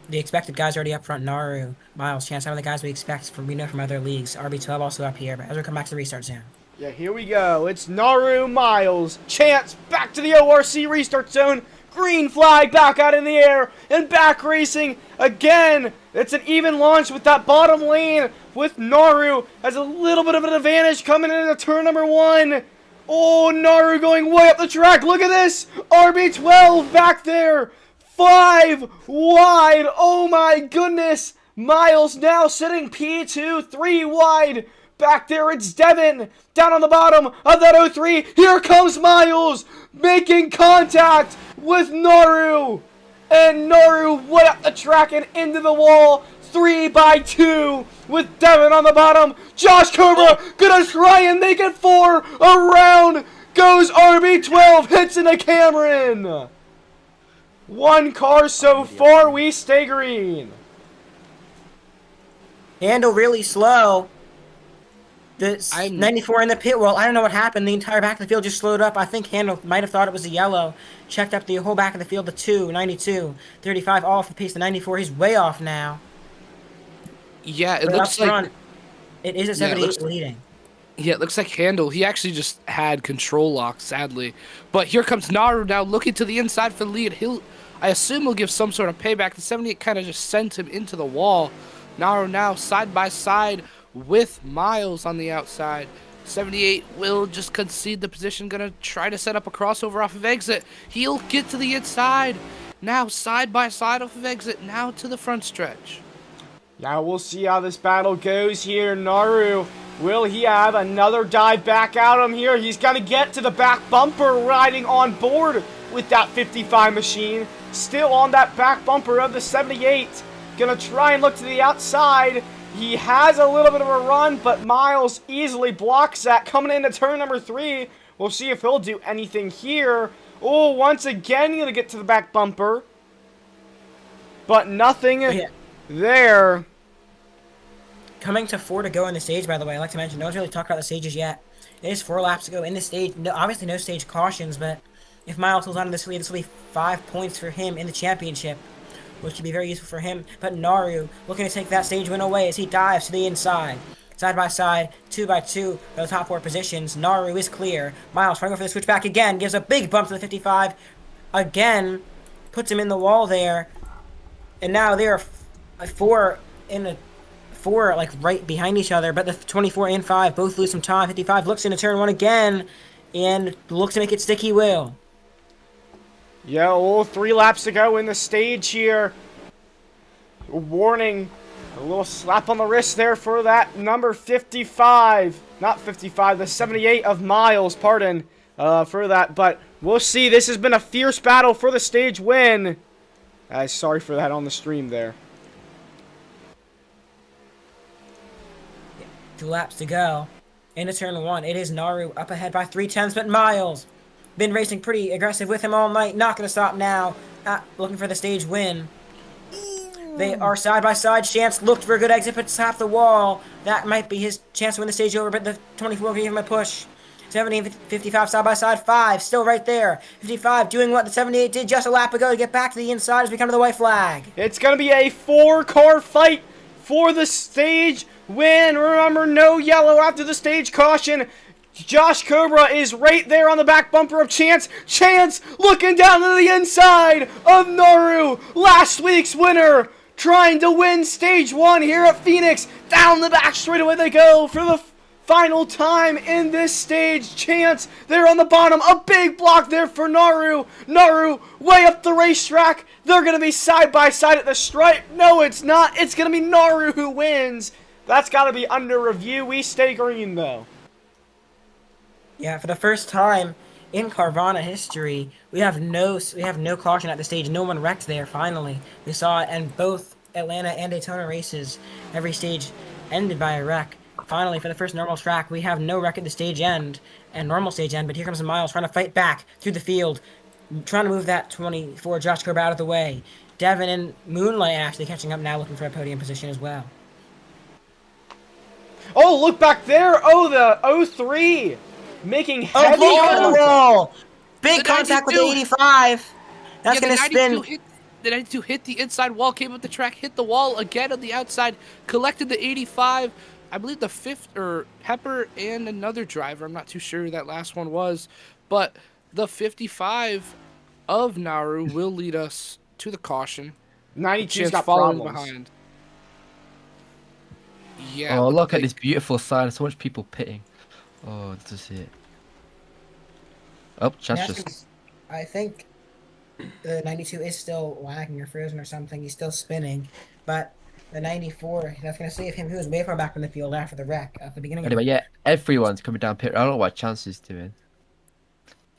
Speaker 2: the expected guys already up front. Naru, Miles, Chance. Some of the guys we expect we know from other leagues. RB12 also up here. But as we come back to the restart zone.
Speaker 1: Yeah, here we go. It's Naru, Miles, Chance back to the ORC restart zone. Green flag back out in the air and back racing again. It's an even launch with that bottom lane with Naru has a little bit of an advantage coming into turn number 1. Oh, Naru going way up the track. Look at this. RB12 back there. 5 wide. Oh my goodness. Miles now sitting P2, 3 wide. Back there, it's Devin down on the bottom of that 03. Here comes Miles making contact with Naru. And Naru way up the track and into the wall. 3 by 2 with Devin on the bottom. Josh Cobra gonna try and make it 4. Around goes RB12. Hits into Cameron. 1 car so far. We stay green.
Speaker 2: Handel really slow. The 94 in the pit wall. I don't know what happened. The entire back of the field just slowed up. I think Handel might have thought it was a yellow. Checked up the whole back of the field. The 2, 92, 35 off the pace. The 94. He's way off now.
Speaker 3: Yeah, it
Speaker 2: But
Speaker 3: looks
Speaker 2: up
Speaker 3: like
Speaker 2: front, it is a 78 leading.
Speaker 3: Yeah, it looks like Handel. He actually just had control lock, sadly. But here comes Naru now, looking to the inside for the lead. I assume he'll give some sort of payback. The 78 kind of just sent him into the wall. Naru now side by side with Miles on the outside. 78 will just concede the position, gonna try to set up a crossover off of exit. He'll get to the inside. Now side by side off of exit, now to the front stretch.
Speaker 1: Yeah, we'll see how this battle goes here. Naru, will he have another dive back at him here? He's gonna get to the back bumper, riding on board with that 55 machine. Still on that back bumper of the 78. Gonna try and look to the outside. He has a little bit of a run, but Miles easily blocks that. Coming into turn number 3, we'll see if he'll do anything here. Oh, once again, gonna get to the back bumper. But nothing there.
Speaker 2: Coming to 4 to go in the stage, by the way. I'd like to mention, no one's really talked about the stages yet. It is 4 laps to go in the stage. No, obviously, no stage cautions, but if Miles holds on to this lead, this will be 5 points for him in the championship, which would be very useful for him. But Naru looking to take that stage win away as he dives to the inside. Side by side, 2 by 2, those top 4 positions. Naru is clear. Miles trying to go for the switchback again, gives a big bump to the 55. Again, puts him in the wall there. And now they are 4 like right behind each other, but the 24 and 5 both lose some time. 55 looks into turn 1 again and looks to make it stick. He will.
Speaker 1: Yeah, all 3 laps to go in the stage here. Warning, a little slap on the wrist there for that number 55. Not 55, the 78 of Miles, pardon, for that. But we'll see. This has been a fierce battle for the stage win. Sorry for that on the stream there.
Speaker 2: 2 laps to go. Into turn 1. It is Naru up ahead by 3/10, but Miles been racing pretty aggressive with him all night. Not going to stop now. Looking for the stage win. They are side by side. Chance looked for a good exit, but tapped the wall. That might be his chance to win the stage over, but the 24 gave him a push. 70 and 55 side by side. 5 still right there. 55 doing what the 78 did just a lap ago to get back to the inside as we come to the white flag.
Speaker 1: It's going to be a 4-car fight for the stage win. Remember, no yellow after the stage caution. Josh Cobra is right there on the back bumper of Chance. Chance looking down to the inside of Naru, last week's winner, trying to win stage 1 here at Phoenix. Down the back straightaway they go for the final time in this stage. Chance there on the bottom. A big block there for Naru. Naru way up the racetrack. They're going to be side by side at the stripe. No, it's not. It's going to be Naru who wins. That's got to be under review. We stay green, though.
Speaker 2: Yeah, for the first time in Carvana history, we have no caution at the stage. No one wrecked there. Finally, we saw it, and both Atlanta and Daytona races, every stage ended by a wreck. Finally, for the first normal track, we have no wreck at the stage end and normal stage end. But here comes Miles trying to fight back through the field, trying to move that 24 Josh Cobra out of the way. Devin and Moonlight actually catching up now, looking for a podium position as well.
Speaker 1: Oh, look back there. Oh, the 03. Making heavy
Speaker 2: contact. Big contact with the 85. That's going to spin.
Speaker 3: The 92 hit the inside wall, came up the track, hit the wall again on the outside, collected the 85. I believe the 5th, or Pepper and another driver. I'm not too sure who that last one was. But the 55 of Naru will lead us to the caution.
Speaker 1: 92's got
Speaker 3: following
Speaker 1: problems.
Speaker 3: Behind. Yeah.
Speaker 17: Oh, look at this beautiful sign. So much people pitting. Oh, this is it. Oh, just.
Speaker 2: I think the 92 is still lagging or frozen or something. He's still spinning. But the 94, that's going to save him. He was way far back from the field after the wreck at the beginning.
Speaker 17: Anyway, yeah, everyone's coming down pit. I don't know what Chance is doing.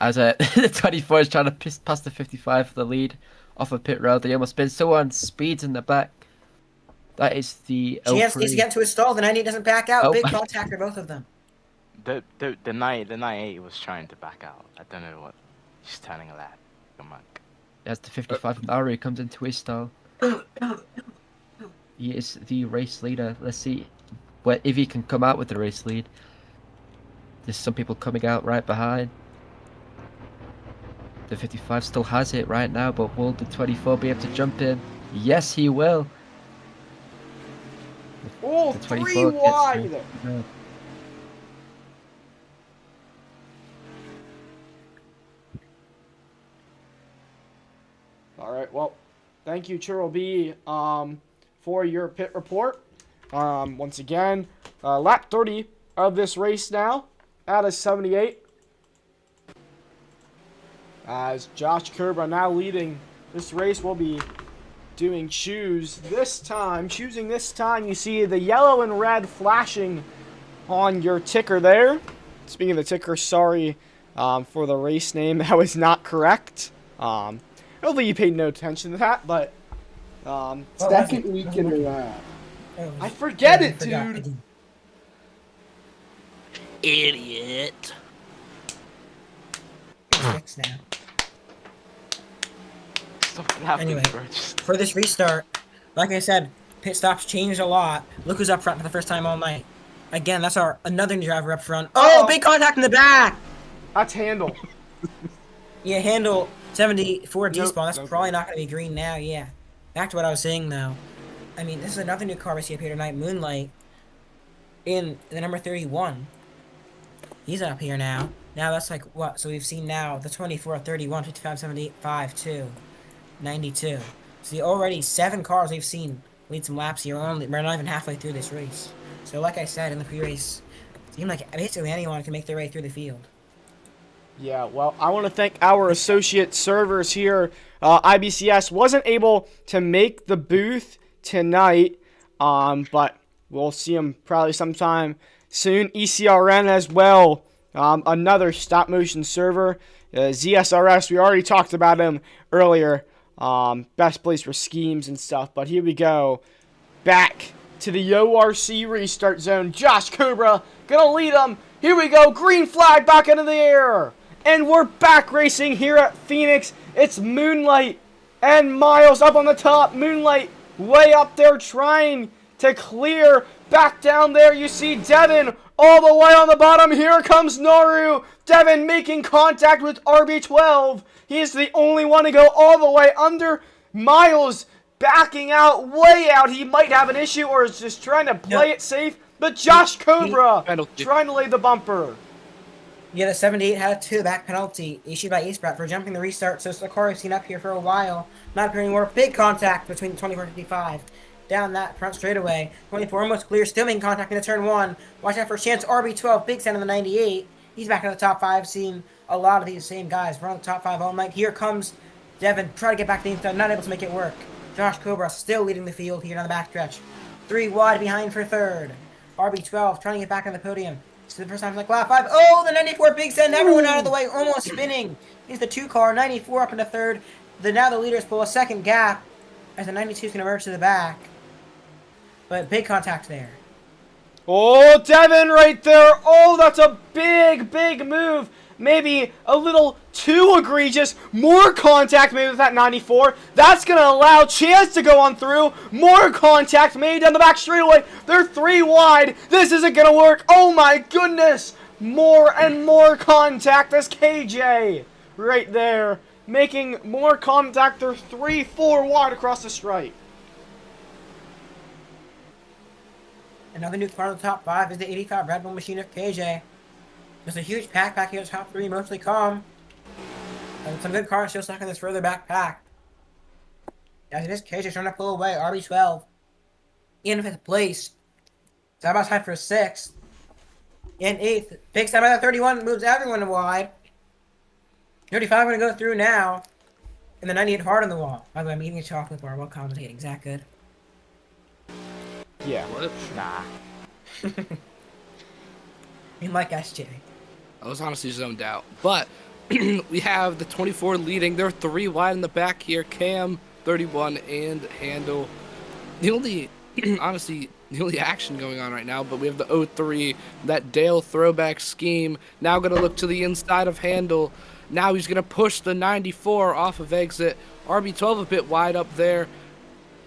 Speaker 17: As the 24 is trying to pass the 55 for the lead off of pit road. They almost spin. Someone speeds in the back. That is the.
Speaker 2: Chance needs to get to his stall. The 90 doesn't back out. Big contact for both of them.
Speaker 5: The 98 was trying to back out. I don't know what. He's turning a lap. Come on.
Speaker 17: That's the 55 from Ari comes into his stall. He is the race leader. Let's see if he can come out with the race lead. There's some people coming out right behind. The 55 still has it right now, but will the 24 be able to jump in? Yes, he will.
Speaker 1: Oh,
Speaker 17: The
Speaker 1: 3
Speaker 17: 24 gets
Speaker 1: wide.
Speaker 17: through.
Speaker 1: All right. Well, thank you, Churl B, for your pit report. Once again, lap 30 of this race now out of 78. As Josh Cobra now leading this race, will be doing choosing this time. You see the yellow and red flashing on your ticker there. Speaking of the ticker, sorry for the race name. That was not correct. Hopefully you paid no attention to that, but
Speaker 18: second week in a row.
Speaker 1: I forget it, dude.
Speaker 2: Idiot. Six now. Anyway, for this restart, like I said, pit stops changed a lot. Look who's up front for the first time all night. Again, that's another new driver up front. Oh, big contact in the back!
Speaker 1: That's Handle.
Speaker 2: Yeah, Handle 74 despawn. That's probably not going to be green now, yeah. Back to what I was saying, though. I mean, this is another new car we see up here tonight, Moonlight. In the number 31. He's up here now. Now that's like, what? So we've seen now the 24, 31, 55, 75, 2, 92. So already 7 cars we've seen lead some laps here. We're not even halfway through this race. So like I said in the pre-race, it seemed like basically anyone can make their way through the field.
Speaker 1: Yeah, well, I want to thank our associate servers here. IBCS wasn't able to make the booth tonight, but we'll see him probably sometime soon. ECRN as well, another stop motion server. ZSRS, we already talked about him earlier. Best place for schemes and stuff, but here we go. Back to the ORC restart zone. Josh Cobra gonna lead them. Here we go. Green flag back into the air. And we're back racing here at Phoenix. It's Moonlight and Miles up on the top. Moonlight way up there trying to clear. Back down there you see Devin all the way on the bottom. Here comes Naru. Devin making contact with RB12. He is the only one to go all the way under. Miles backing out, way out. He might have an issue or is just trying to play it safe. But Josh Cobra trying to lay the bumper.
Speaker 2: Yeah, the 78 had a 2-back penalty issued by Eastbrat for jumping the restart, so it's the car we've seen up here for a while. Not appearing anymore. Big contact between the 24 and 55. Down that front straightaway. 24 almost clear, still making contact into turn 1. Watch out for a chance. RB12, big sound in the 98. He's back in the top 5, seeing a lot of these same guys run the top 5 all night. Here comes Devin, trying to get back to the inside, not able to make it work. Josh Cobra still leading the field here on the backstretch. 3 wide behind for third. RB12 trying to get back on the podium. It's the first time like lap 5. Oh, the 94 big send, everyone out of the way, almost spinning. He's the 2 car, 94 up into third. Now the leaders pull a second gap as the 92 is going to merge to the back. But big contact there.
Speaker 1: Oh, Devin right there. Oh, that's a big, big move. Maybe a little too egregious. More contact made with that 94. That's going to allow Chance to go on through. More contact made down the back straightaway. They're 3 wide. This isn't going to work. Oh, my goodness. More and more contact as KJ right there. Making more contact. They're 3, 4 wide across the stripe.
Speaker 2: Another new car in the top 5 is the 85 Red Bull machine of KJ. There's a huge pack back here in the top 3, mostly calm. And some good cars still stuck in this further back pack. As it is, KJ trying to pull away. RB12 in 5th place. Side by side for 6th. In 8th. Big side by the 31 moves everyone wide. 35 going to go through now. And the 98 hard on the wall. By the way, I'm eating a chocolate bar while commentating. Is that good?
Speaker 1: Yeah.
Speaker 3: What?
Speaker 2: Nah. You like SJ.
Speaker 3: I was honestly zoned out. But we have the 24 leading. They're 3 wide in the back here. Cam, 31, and Handle. The only, honestly, the only action going on right now, but we have the 03, that Dale throwback scheme. Now going to look to the inside of Handle. Now he's going to push the 94 off of exit. RB12 a bit wide up there.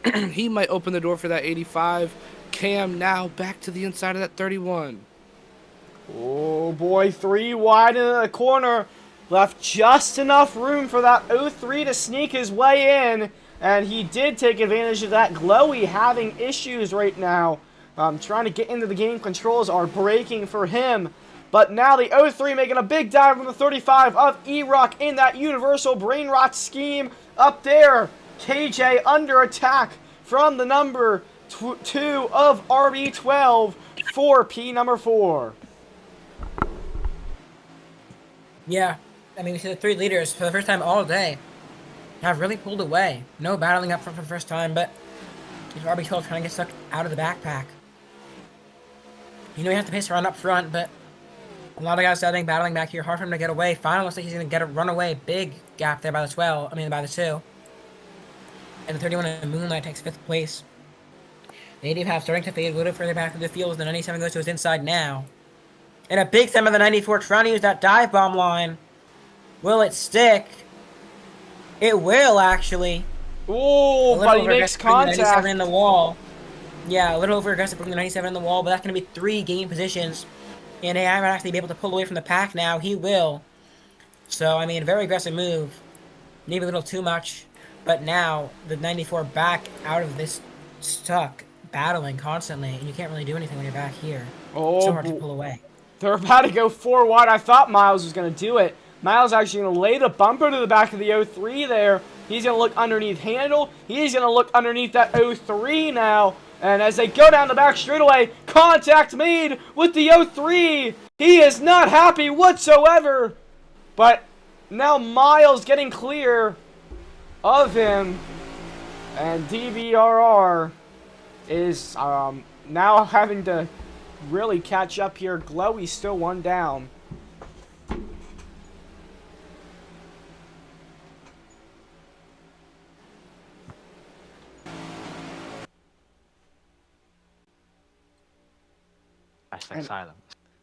Speaker 3: He might open the door for that 85. Cam now back to the inside of that 31.
Speaker 1: Oh boy, 3 wide in the corner. Left just enough room for that 03 to sneak his way in. And he did take advantage of that. Glowy having issues right now. Trying to get into the game. Controls are breaking for him. But now the 03 making a big dive from the 35 of E-Rock in that universal brain rot scheme up there. KJ under attack from the number 2 of RB12 for P number 4.
Speaker 2: Yeah, I mean, we see the 3 leaders for the first time all day have really pulled away. No battling up front for the first time, but RB12 trying to get stuck out of the backpack. You know you have to pace around up front, but a lot of guys starting battling back here. Hard for him to get away. Finally looks like he's going to get a runaway. Big gap there by the 12. I mean, by the 2. And the 31 in Moonlight takes 5th place. The 85 starting to fade a little further back to the field. The 97 goes to his inside now. And a big stem of the 94 trying to use that dive bomb line. Will it stick? It will, actually.
Speaker 1: Ooh, but he makes contact.
Speaker 2: 97 in the wall. Yeah, a little over aggressive putting the 97 in the wall, but that's going to be 3 game positions. And AI might actually be able to pull away from the pack now. He will. So, I mean, very aggressive move. Maybe a little too much. But now, the 94 back out of this stuck, battling constantly. And you can't really do anything when you're back here.
Speaker 1: Oh,
Speaker 2: so hard to pull away.
Speaker 1: They're about to go 4 wide. I thought Miles was going to do it. Miles actually going to lay the bumper to the back of the 03 there. He's going to look underneath Handle. He's going to look underneath that 03 now. And as they go down the back straightaway, contact made with the 03. He is not happy whatsoever. But now Miles getting clear of him. And DBRR is now having to really catch up here. Glowy's still 1 down.
Speaker 5: Silence.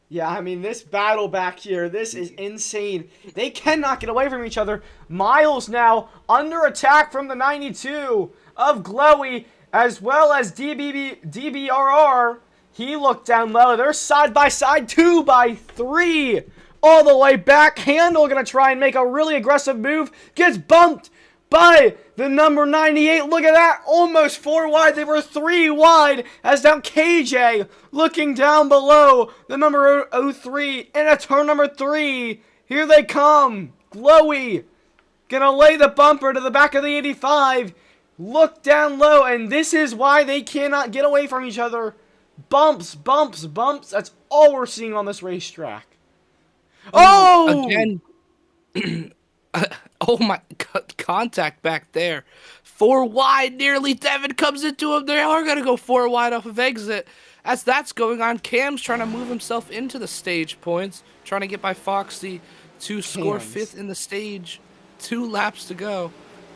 Speaker 1: Yeah, I mean, this battle back here, this is insane. They cannot get away from each other. Miles now under attack from the 92 of Glowy, as well as DBRR. He looked down low. They're side by side, 2 by 3. All the way back. Handle going to try and make a really aggressive move. Gets bumped by the number 98. Look at that. Almost 4 wide. They were 3 wide. As now KJ looking down below the number 03 in a turn number 3. Here they come. Glowy gonna lay the bumper to the back of the 85. Look down low. And this is why they cannot get away from each other. Bumps, bumps, bumps. That's all we're seeing on this racetrack. Oh!
Speaker 3: Again. Oh my, contact back there. 4 wide nearly. Devin comes into him. They are going to go 4 wide off of exit. As that's going on, Cam's trying to move himself into the stage points. Trying to get by Foxy to score 5th in the stage. 2 laps to go.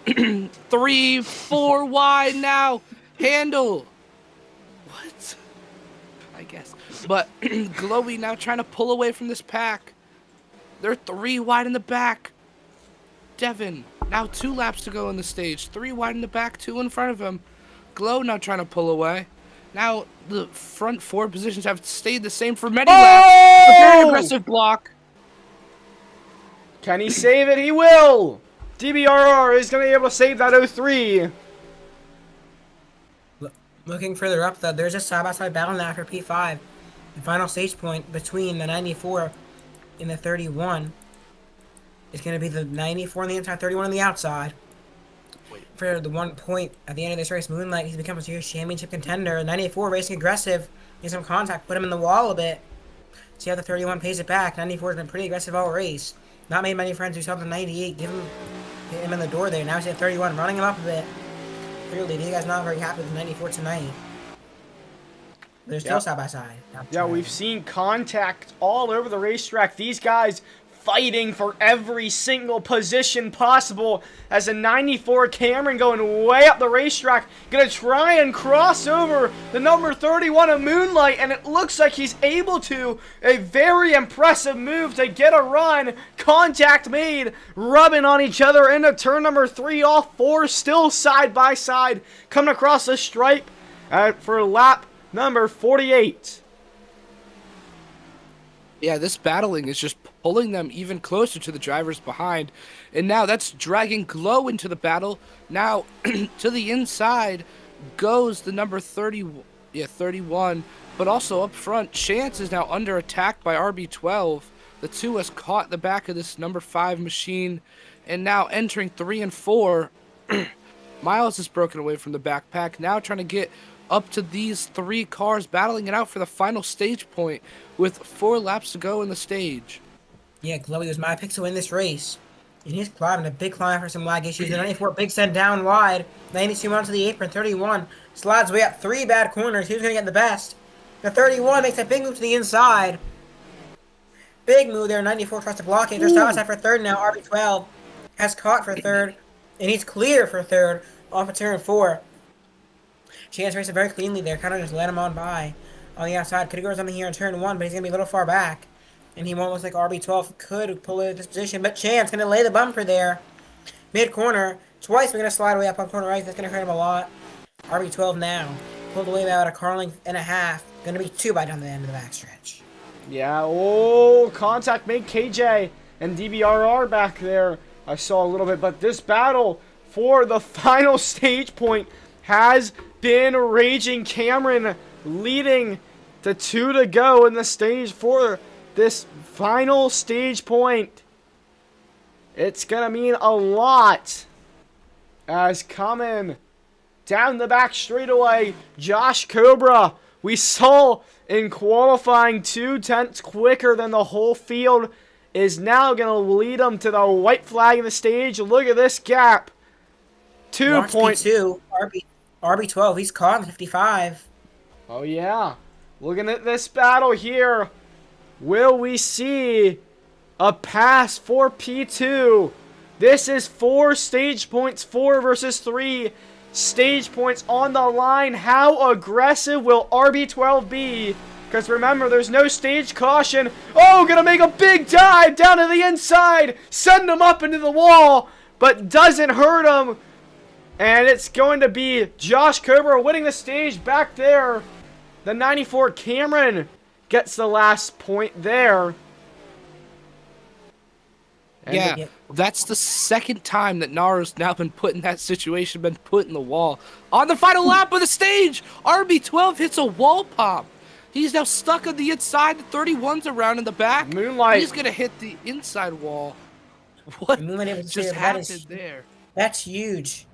Speaker 3: 3, 4 wide now. Handle. What? I guess. But Glowy now trying to pull away from this pack. They're 3 wide in the back. Devin, now 2 laps to go in the stage. 3 wide in the back, 2 in front of him. Glow now trying to pull away. Now the front 4 positions have stayed the same for many laps. A very aggressive block.
Speaker 1: Can he save it? He will. DBRR is going to be able to save that 03.
Speaker 2: Looking further up, though, there's a side-by-side battle now for P5. The final stage point between the 94 and the 31. It's going to be the 94 on the inside, 31 on the outside. For the 1 point at the end of this race, Moonlight, he's become a serious championship contender. 94 racing aggressive, getting some contact, put him in the wall a bit. See how the 31 pays it back. 94 has been pretty aggressive all race. Not made many friends who saw the 98 hit him in the door there. Now he's at 31, running him up a bit. Clearly, these guys not very happy with 94 tonight. They're still side by side.
Speaker 1: Yeah, we've seen contact all over the racetrack. These guys fighting for every single position possible as a 94 Cameron going way up the racetrack. Gonna try and cross over the number 31 of Moonlight, and it looks like he's able to. A very impressive move to get a run. Contact made, rubbing on each other into turn number 3. All 4 still side by side, coming across the stripe for lap number 48.
Speaker 3: yeah, this battling is just pulling them even closer to the drivers behind. And now that's dragging Glow into the battle. Now, to the inside goes the number 31. But also up front, Chance is now under attack by RB12. The 2 has caught the back of this number 5 machine. And now entering 3 and 4, Miles is broken away from the backpack. Now trying to get up to these 3 cars, battling it out for the final stage point with 4 laps to go in the stage.
Speaker 2: Yeah, Chloe was my pick to win this race. And he's climbing a big climb for some lag issues. The 94 big send down wide. 92 onto the apron. 31 slides way up 3 bad corners. Who's going to get the best? The 31 makes a big move to the inside. Big move there. 94 tries to block it. Just outside for third now. RB12 has caught for third. And he's clear for third off of turn 4. Chance raced it very cleanly there. Kind of just let him on by on the outside. Could have gone something here in turn 1, but he's going to be a little far back. And he won't look like RB12 could pull it at this position. But Chance going to lay the bumper there. Mid-corner. Twice we're going to slide away up on corner right. That's going to hurt him a lot. RB12 now. Pulled away about a car length and a half. Going to be 2 by down the end of the backstretch.
Speaker 1: Yeah, oh, contact made KJ and DBRR back there. I saw a little bit, but this battle for the final stage point has been raging. Cameron leading to 2 to go in the stage for this final stage point. It's gonna mean a lot as coming down the back straightaway, Josh Cobra, we saw in qualifying 2/10 quicker than the whole field, is now going to lead him to the white flag of the stage. Look at this gap.
Speaker 2: 2.2. RB12, he's caught in 55.
Speaker 1: Oh, yeah. Looking at this battle here. Will we see a pass for P2? This is 4 stage points, 4 versus 3 stage points on the line. How aggressive will RB12 be? Because remember, there's no stage caution. Oh, gonna make a big dive down to the inside. Send him up into the wall, but doesn't hurt him. And it's going to be Josh Cobra winning the stage back there. The 94 Cameron gets the last point there.
Speaker 3: Yeah, that's the second time that Naru's now been put in that situation, been put in the wall. On the final lap of the stage, RB12 hits a wall pop. He's now stuck on the inside. The 31's around in the back.
Speaker 1: Moonlight.
Speaker 3: He's going to hit the inside wall. What just happened there?
Speaker 2: That's huge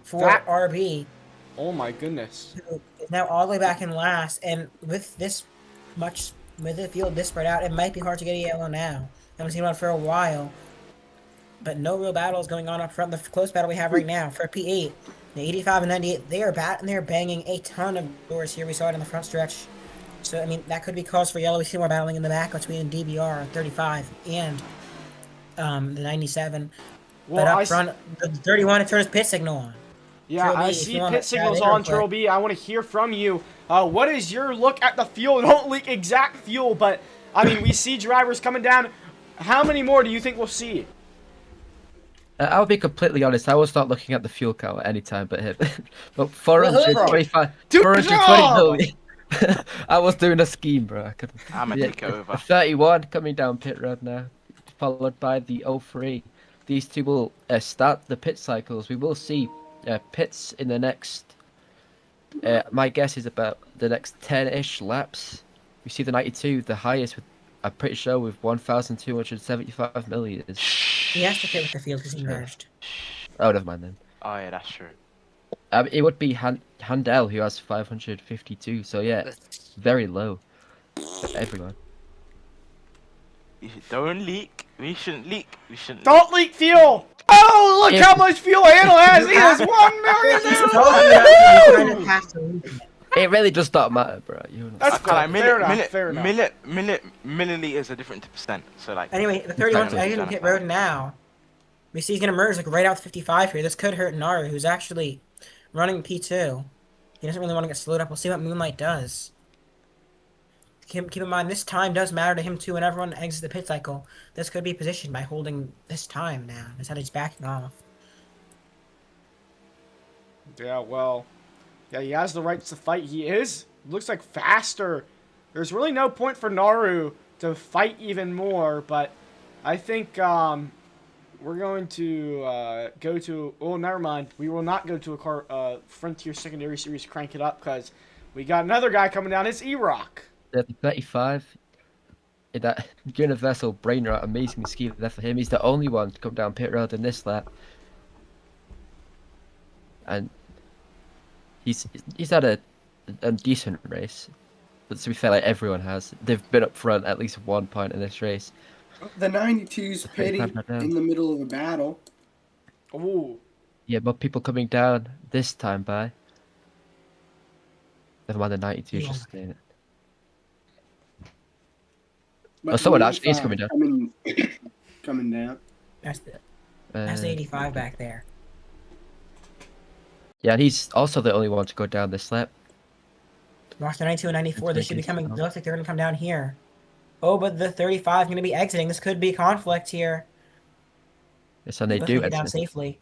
Speaker 2: for RB.
Speaker 1: Oh my goodness.
Speaker 2: Is now all the way back in last, and with this much, with the field this spread out, it might be hard to get a yellow now. Haven't seen one for a while, but no real battles going on up front. The close battle we have right now for P8, the 85 and 98, they are they're banging a ton of doors here. We saw it in the front stretch, so I mean that could be cause for yellow. We see more battling in the back between DBR 35 and the 97.
Speaker 1: Well,
Speaker 2: but up front, the 31 it turns pit signal on.
Speaker 1: Yeah, I see pit signals on, Turtle B. I want to hear from you. What is your look at the fuel? Don't leak exact fuel, but I mean we see drivers coming down. How many more do you think we'll see?
Speaker 17: I'll be completely honest. I was not looking at the fuel count at any time but him. But 425, 420 million. I was doing a scheme, bro.
Speaker 5: I'm gonna take over.
Speaker 17: 31 coming down pit road now, followed by the 03. These two will start the pit cycles. We will see pits in the next. My guess is about the next 10-ish laps. We see the 92, the highest with. I'm pretty sure with 1,275 million.
Speaker 2: He has to pit with the field because he merged.
Speaker 17: Oh, never mind then.
Speaker 5: Oh yeah, that's true.
Speaker 17: It would be Handel who has 552. So yeah, very low for everyone.
Speaker 5: Don't leak. We shouldn't leak. We shouldn't.
Speaker 1: Don't leak fuel. Oh, look how much fuel Handel has. He has 1 million.
Speaker 17: It really does not matter, bro.
Speaker 1: That's fair enough.
Speaker 5: Milliliters are different to percent. So like.
Speaker 2: Anyway, the 31's actually pit road now. We see he's gonna merge like right out 55 here. This could hurt Naru, who's actually running P2. He doesn't really want to get slowed up. We'll see what Moonlight does. Keep in mind, this time does matter to him too. When everyone exits the pit cycle, this could be positioned by holding this time now. That's how he's backing off.
Speaker 1: Yeah, well. Yeah, he has the rights to fight. He looks like faster. There's really no point for Naru to fight even more. But I think we're going to go to. Oh, never mind. We will not go to a Frontier Secondary Series. Crank it up because we got another guy coming down. It's E-Rock.
Speaker 17: The 35. In that universal brain rot, amazing scheme there for him. He's the only one to come down pit road in this lap, and he's had a decent race. But to be fair, like everyone has, they've been up front at least 1 point in this race.
Speaker 18: The 92's pitting in the middle of a battle.
Speaker 1: Ooh.
Speaker 17: Yeah, but people coming down this time by. Never mind, the 92 just staying it.
Speaker 18: But
Speaker 17: someone actually is coming down.
Speaker 18: Coming down.
Speaker 2: That's the 85 back there.
Speaker 17: Yeah, and he's also the only one to go down this lap.
Speaker 2: Watch the 92 and 94. They should be coming. Looks like they're going to come down here. Oh, but the 35 is going to be exiting. This could be conflict here.
Speaker 17: Yes, and they
Speaker 2: Looks
Speaker 17: do
Speaker 2: like they're down
Speaker 17: exit.
Speaker 2: safely.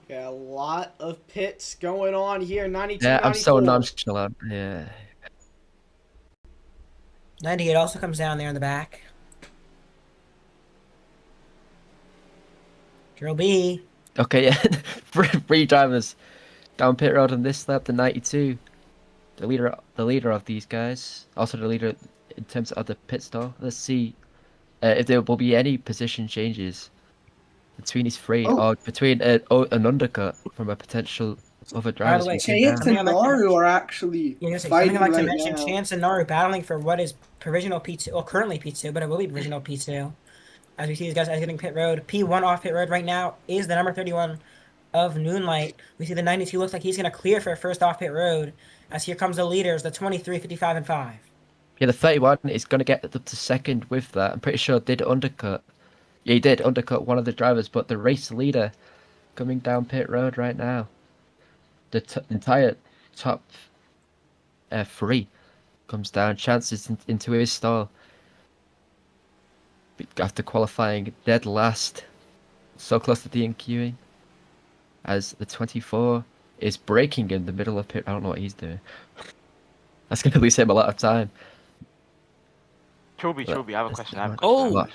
Speaker 1: Yeah, a lot of pits going on here. 92,
Speaker 17: Yeah, I'm so
Speaker 1: 94.
Speaker 17: nonchalant. Yeah.
Speaker 2: 98 also comes down there in the back. Drill B.
Speaker 17: Okay, yeah. Three drivers down pit road on this lap. The 92, the leader of these guys, also the leader in terms of the pit stall. Let's see if there will be any position changes between these three, or between an undercut from a potential other driver.
Speaker 18: By the way, Chance and Naru are actually fighting
Speaker 2: I'd like to
Speaker 18: right
Speaker 2: mention
Speaker 18: now.
Speaker 2: Chance and Naru battling for what is provisional P2, well, currently P2, but it will be provisional P2. As we see these guys exiting pit road. P1 off pit road right now is the number 31 of Moonlight. We see the 92 looks like he's going to clear for first off pit road. As here comes the leaders, the 23, 55, and 5.
Speaker 17: Yeah, the 31 is going to get up to second with that. I'm pretty sure did undercut. Yeah, he did undercut one of the drivers, but the race leader coming down pit road right now. The entire top three comes down. Chances into his stall. After qualifying dead last, so close to DNQing, as the 24 is braking in the middle of pit. I don't know what he's doing. That's going to lose him a lot of time.
Speaker 5: Chobi, I have a question.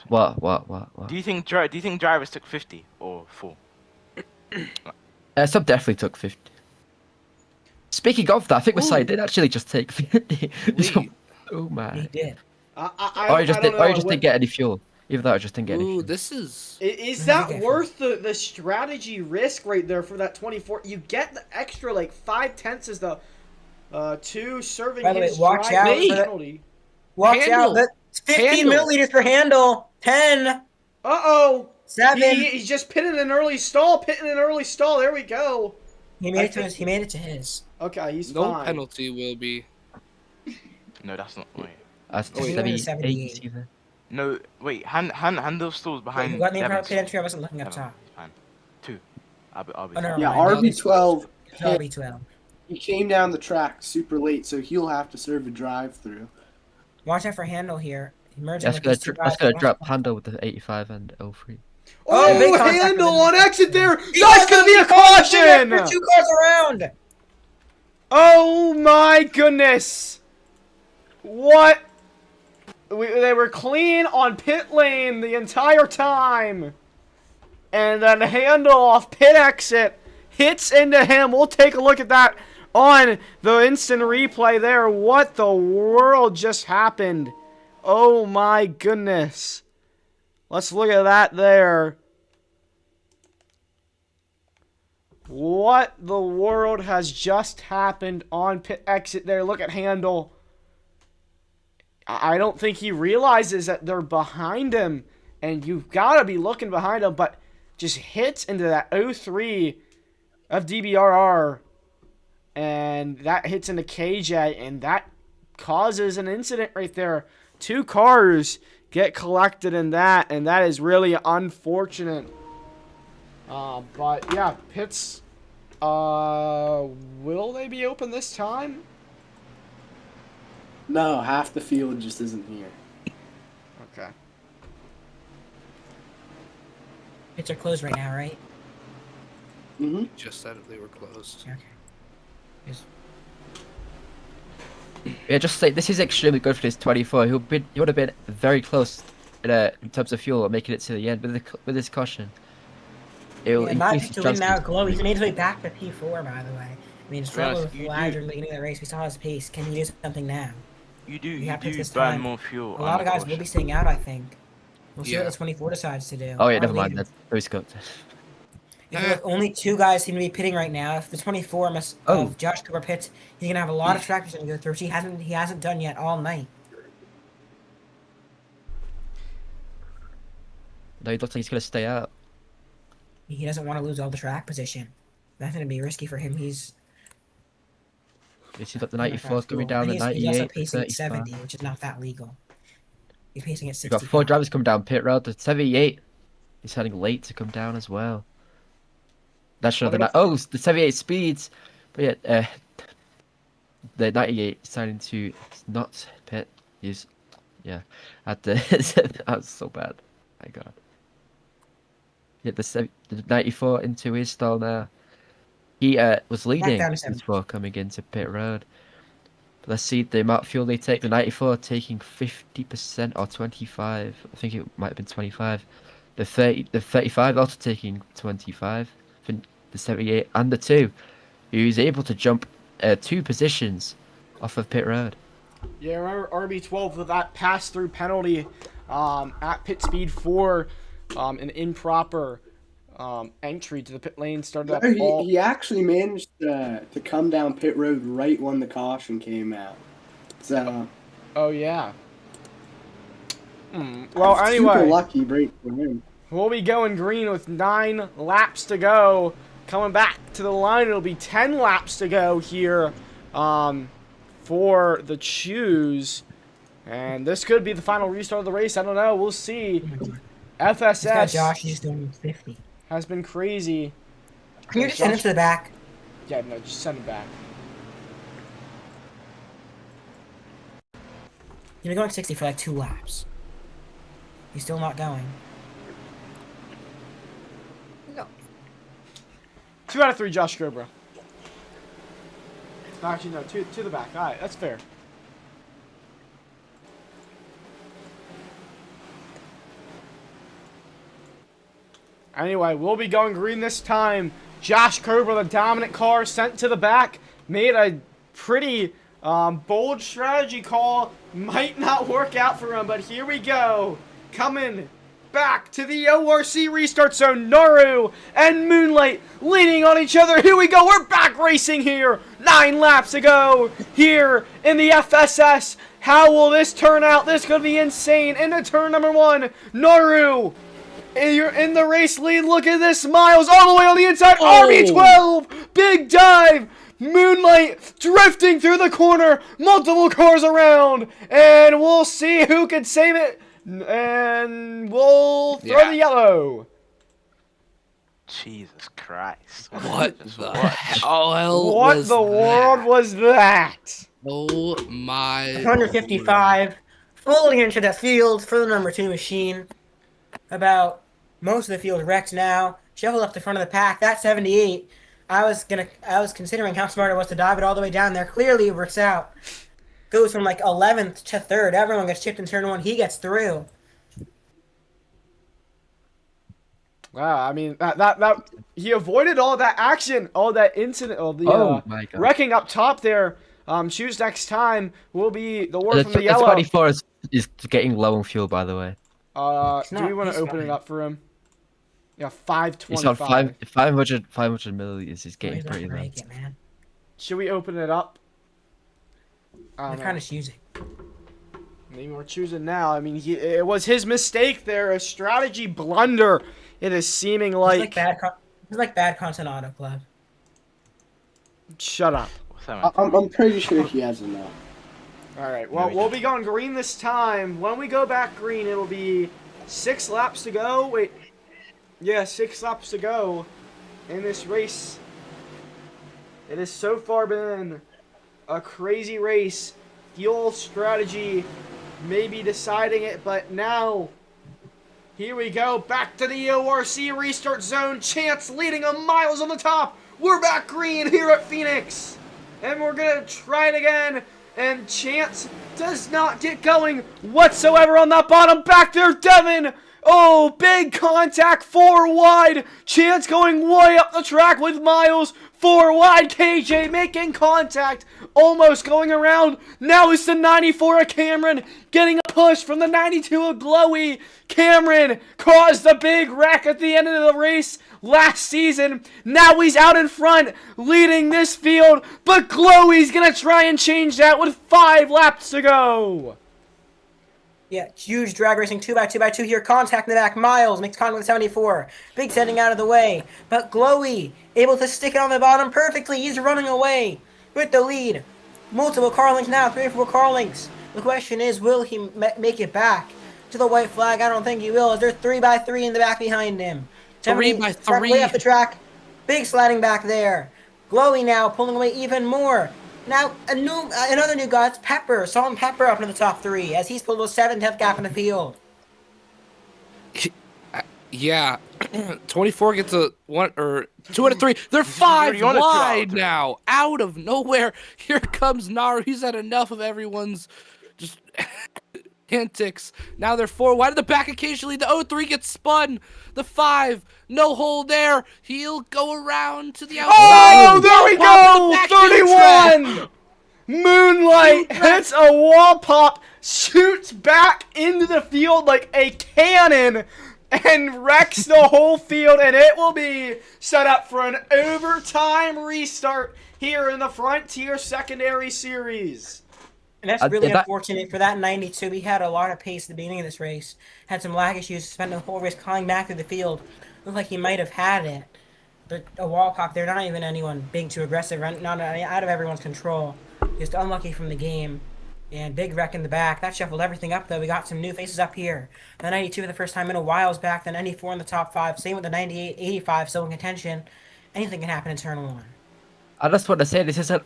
Speaker 17: What?
Speaker 5: Do you think drivers took 50 or 4?
Speaker 17: Some definitely took 50. Speaking of that, I think Masai did actually just take 50. Oh man.
Speaker 2: He did.
Speaker 17: Or you just didn't get any fuel. Even though I just didn't get any fuel.
Speaker 3: This is...
Speaker 1: Is that worth the strategy risk right there for that 24? You get the extra, like, 5/10 as the 2 serving
Speaker 2: By the way,
Speaker 1: his
Speaker 2: watch
Speaker 1: drive
Speaker 2: out.
Speaker 1: penalty.
Speaker 2: Watch
Speaker 3: Handle.
Speaker 2: out. That's 15
Speaker 3: Handle.
Speaker 2: milliliters for handle. 10.
Speaker 1: Uh-oh.
Speaker 2: 7.
Speaker 1: He's just pitting an early stall. There we go.
Speaker 2: He made it to his.
Speaker 1: Okay, he's
Speaker 3: no
Speaker 1: fine.
Speaker 3: penalty will be.
Speaker 5: No, that's not. Wait.
Speaker 17: That's
Speaker 2: Oh, wait. 78.
Speaker 17: even.
Speaker 5: No, wait. Handle stalls behind.
Speaker 2: You got name
Speaker 5: Devin's
Speaker 2: pit entry?
Speaker 5: stall.
Speaker 2: I wasn't looking up
Speaker 5: Devin,
Speaker 2: top.
Speaker 5: it's fine. 2. RB.
Speaker 2: Oh, no,
Speaker 18: Yeah,
Speaker 2: mind.
Speaker 18: RB12.
Speaker 2: It's RB12.
Speaker 18: He came down the track super late, so he'll have to serve a drive-through.
Speaker 2: Watch out for handle here. Merging
Speaker 17: That's
Speaker 2: with
Speaker 17: gonna
Speaker 2: these two
Speaker 17: that's
Speaker 2: guys.
Speaker 17: gonna drop handle with the 85 and 03.
Speaker 1: Oh,
Speaker 2: big contact
Speaker 1: handle
Speaker 2: with
Speaker 1: on exit there.
Speaker 2: He
Speaker 1: That's
Speaker 2: got
Speaker 1: going to be a
Speaker 2: the
Speaker 1: caution.
Speaker 2: There's 2 cars around.
Speaker 1: Oh, my goodness. What? They were clean on pit lane the entire time. And then handle off pit exit hits into him. We'll take a look at that on the instant replay there. What the world just happened? Oh my goodness. Let's look at that there. What the world has just happened on pit exit there? Look at handle. I don't think he realizes that they're behind him. And you've got to be looking behind him. But just hits into that 03 of DBRR. And that hits into KJ. And that causes an incident right there. 2 cars get collected in that. And that is really unfortunate. But yeah, pits. Will they be open this time?
Speaker 18: No, half the field just isn't here.
Speaker 1: Okay.
Speaker 2: Pits are closed right now, right?
Speaker 18: Mm-hmm.
Speaker 3: Just said they were closed.
Speaker 2: Okay. Just...
Speaker 17: Yeah, just say this is extremely good for this 24. He would have been very close in terms of fuel, making it to the end with this caution. It will
Speaker 2: Not
Speaker 17: increase his
Speaker 2: to win now,
Speaker 17: chances.
Speaker 2: Glow. He's made his way back to P4, by the way. I mean, struggled with
Speaker 5: you
Speaker 2: Flag
Speaker 5: do-
Speaker 2: at the beginning of the race. We saw his pace. Can he do something now?
Speaker 5: You do
Speaker 2: have to this
Speaker 5: burn
Speaker 2: time.
Speaker 5: more fuel.
Speaker 2: A lot of guys will be staying out, I think. We'll see
Speaker 3: Yeah.
Speaker 2: what the 24 decides to do.
Speaker 17: Oh yeah,
Speaker 2: Our
Speaker 17: never mind.
Speaker 2: leader-
Speaker 17: That's Lewis Cook.
Speaker 2: If you look, only 2 guys seem to be pitting right now. If the 24 of Josh Cooper pits, he's gonna have a lot of tractors to go through, which he hasn't done yet all night.
Speaker 17: No, he looks like he's gonna stay out.
Speaker 2: He doesn't want to lose all the track position. That's gonna be risky for him. He's
Speaker 17: He's got the 94 coming down,
Speaker 2: and
Speaker 17: the
Speaker 2: he's
Speaker 17: 98,
Speaker 2: also
Speaker 17: the
Speaker 2: pacing at
Speaker 17: 35.
Speaker 2: 70, which is not that legal. He's pacing at
Speaker 17: We've
Speaker 2: 60.
Speaker 17: got 4 drivers coming down pit road. The 78 is heading late to come down as well. That's sure the 78 speeds, but yeah, the 98 deciding to not pit. At the that's so bad. My God. Yeah, the 94 into his stall now. He was leading
Speaker 2: down to
Speaker 17: before coming into pit road. Let's see the amount of fuel they take. The 94 taking 50% or 25. I think it might have been 25. The 35 also taking 25. The 78 and the 2. Who's able to jump 2 positions off of pit road.
Speaker 1: Yeah, remember RB12 with that pass-through penalty at pit speed 4, an improper entry to the pit lane started up.
Speaker 18: He actually managed to come down pit road right when the caution came out. So.
Speaker 1: Oh yeah. Well, anyway.
Speaker 18: Super lucky break for him.
Speaker 1: We'll be going green with 9 laps to go. Coming back to the line, it'll be 10 laps to go here for the Choose. And this could be the final restart of the race. I don't know. We'll see. FSS.
Speaker 2: Josh is doing 50.
Speaker 1: Has been crazy.
Speaker 2: Can you just send it to the back?
Speaker 1: Yeah, no, just send it back.
Speaker 2: He's been going 60 for like 2 laps. He's still not going.
Speaker 1: No. 2 out of 3, Josh Cobra. Actually, no, to the back. All right, that's fair. Anyway, we'll be going green this time. Josh Cobra, the dominant car, sent to the back. Made a pretty bold strategy call. Might not work out for him, but here we go. Coming back to the ORC restart zone. Naru and Moonlight leaning on each other. Here we go. We're back racing here. 9 laps to go here in the FSS. How will this turn out? This is going to be insane. Into turn number 1. Naru. You're in the race lead. Look at this. Miles all the way on the inside. RB12. Big dive. Moonlight drifting through the corner. Multiple cars around. And we'll see who can save it. And we'll throw the yellow.
Speaker 5: Jesus Christ.
Speaker 3: What the hell
Speaker 1: What
Speaker 3: was
Speaker 1: the world was that?
Speaker 3: Oh my.
Speaker 2: 155. Fully into the field for the number 2 machine. About most of the field wrecked now. Shuffled up the front of the pack. That 78. I was considering how smart it was to dive it all the way down there. Clearly it works out. Goes from like 11th to 3rd. Everyone gets chipped in turn 1. He gets through.
Speaker 1: Wow, I mean that he avoided all that action, all that incident, all the
Speaker 17: my God.
Speaker 1: wrecking up top there. Choose next time will be the war from the
Speaker 17: The
Speaker 1: yellow.
Speaker 17: 24 is getting low on fuel, by the way.
Speaker 1: Do we want to open it up for him? Yeah, 525.
Speaker 17: He's on 500 milliliters. He's getting
Speaker 2: He's
Speaker 17: pretty
Speaker 2: not
Speaker 17: low.
Speaker 2: break it, man.
Speaker 1: Should we open it up?
Speaker 2: They're kind of choosing.
Speaker 1: Maybe we're choosing now. I mean, it was his mistake there, a strategy blunder. It is seeming like.
Speaker 2: It's like bad content auto club.
Speaker 1: Shut up.
Speaker 18: I'm pretty sure he has enough.
Speaker 1: All right. Well, we'll be going green this time. When we go back green, it'll be 6 laps to go. Wait. Yeah, 6 laps to go in this race. It has so far been a crazy race. Fuel strategy maybe deciding it, but now here we go. Back to the ORC restart zone. Chance leading a Miles on the top. We're back green here at Phoenix. And we're going to try it again. And Chance does not get going whatsoever on that bottom. Back there, Devin. Oh, big contact, 4 wide. Chance going way up the track with Miles. 4 wide, KJ making contact. Almost going around. Now it's the 94 of Cameron. Getting a push from the 92 of Glowy. Cameron caused the big wreck at the end of the race last season. Now he's out in front, leading this field. But Glowy's going to try and change that with 5 laps to go.
Speaker 2: Yeah, huge drag racing 2x2x2 here. Contact in the back. Miles makes contact with 74. Big setting out of the way. But Glowy able to stick it on the bottom perfectly. He's running away with the lead. Multiple car links now. 3 or 4 car links. The question is, will he make it back to the white flag? I don't think he will, as there's 3x3 in the back behind him.
Speaker 3: 3x3.
Speaker 2: Way up the track. Big sliding back there. Glowy now pulling away even more. Now, another new guy, it's Pepper. Salt and Pepper up in the top 3 as he's pulled a 7/10 gap in the field.
Speaker 3: Yeah, 24 gets a 1 or 2 out of 3. They're 5 wide now, out of nowhere. Here comes Naru. He's had enough of everyone's just antics. Now they're 4 wide at the back. Occasionally, the 03 gets spun. The 5, no hold there. He'll go around to the outside.
Speaker 1: Oh, there we go! 31! Moonlight hits a wall pop, shoots back into the field like a cannon, and wrecks the whole field, and it will be set up for an overtime restart here in the Frontier Secondary Series.
Speaker 2: And that's really unfortunate for that 92. He had a lot of pace at the beginning of this race. Had some lag issues, spent the whole race calling back through the field. Looked like he might have had it. But a wall pop, they're not even anyone being too aggressive, not out of everyone's control. Just unlucky from the game. And big wreck in the back. That shuffled everything up, though. We got some new faces up here. The 92 for the first time in a while is back. The 94 in the top 5. Same with the 98, 85 still in contention. Anything can happen in turn 1.
Speaker 17: I just want to say this is a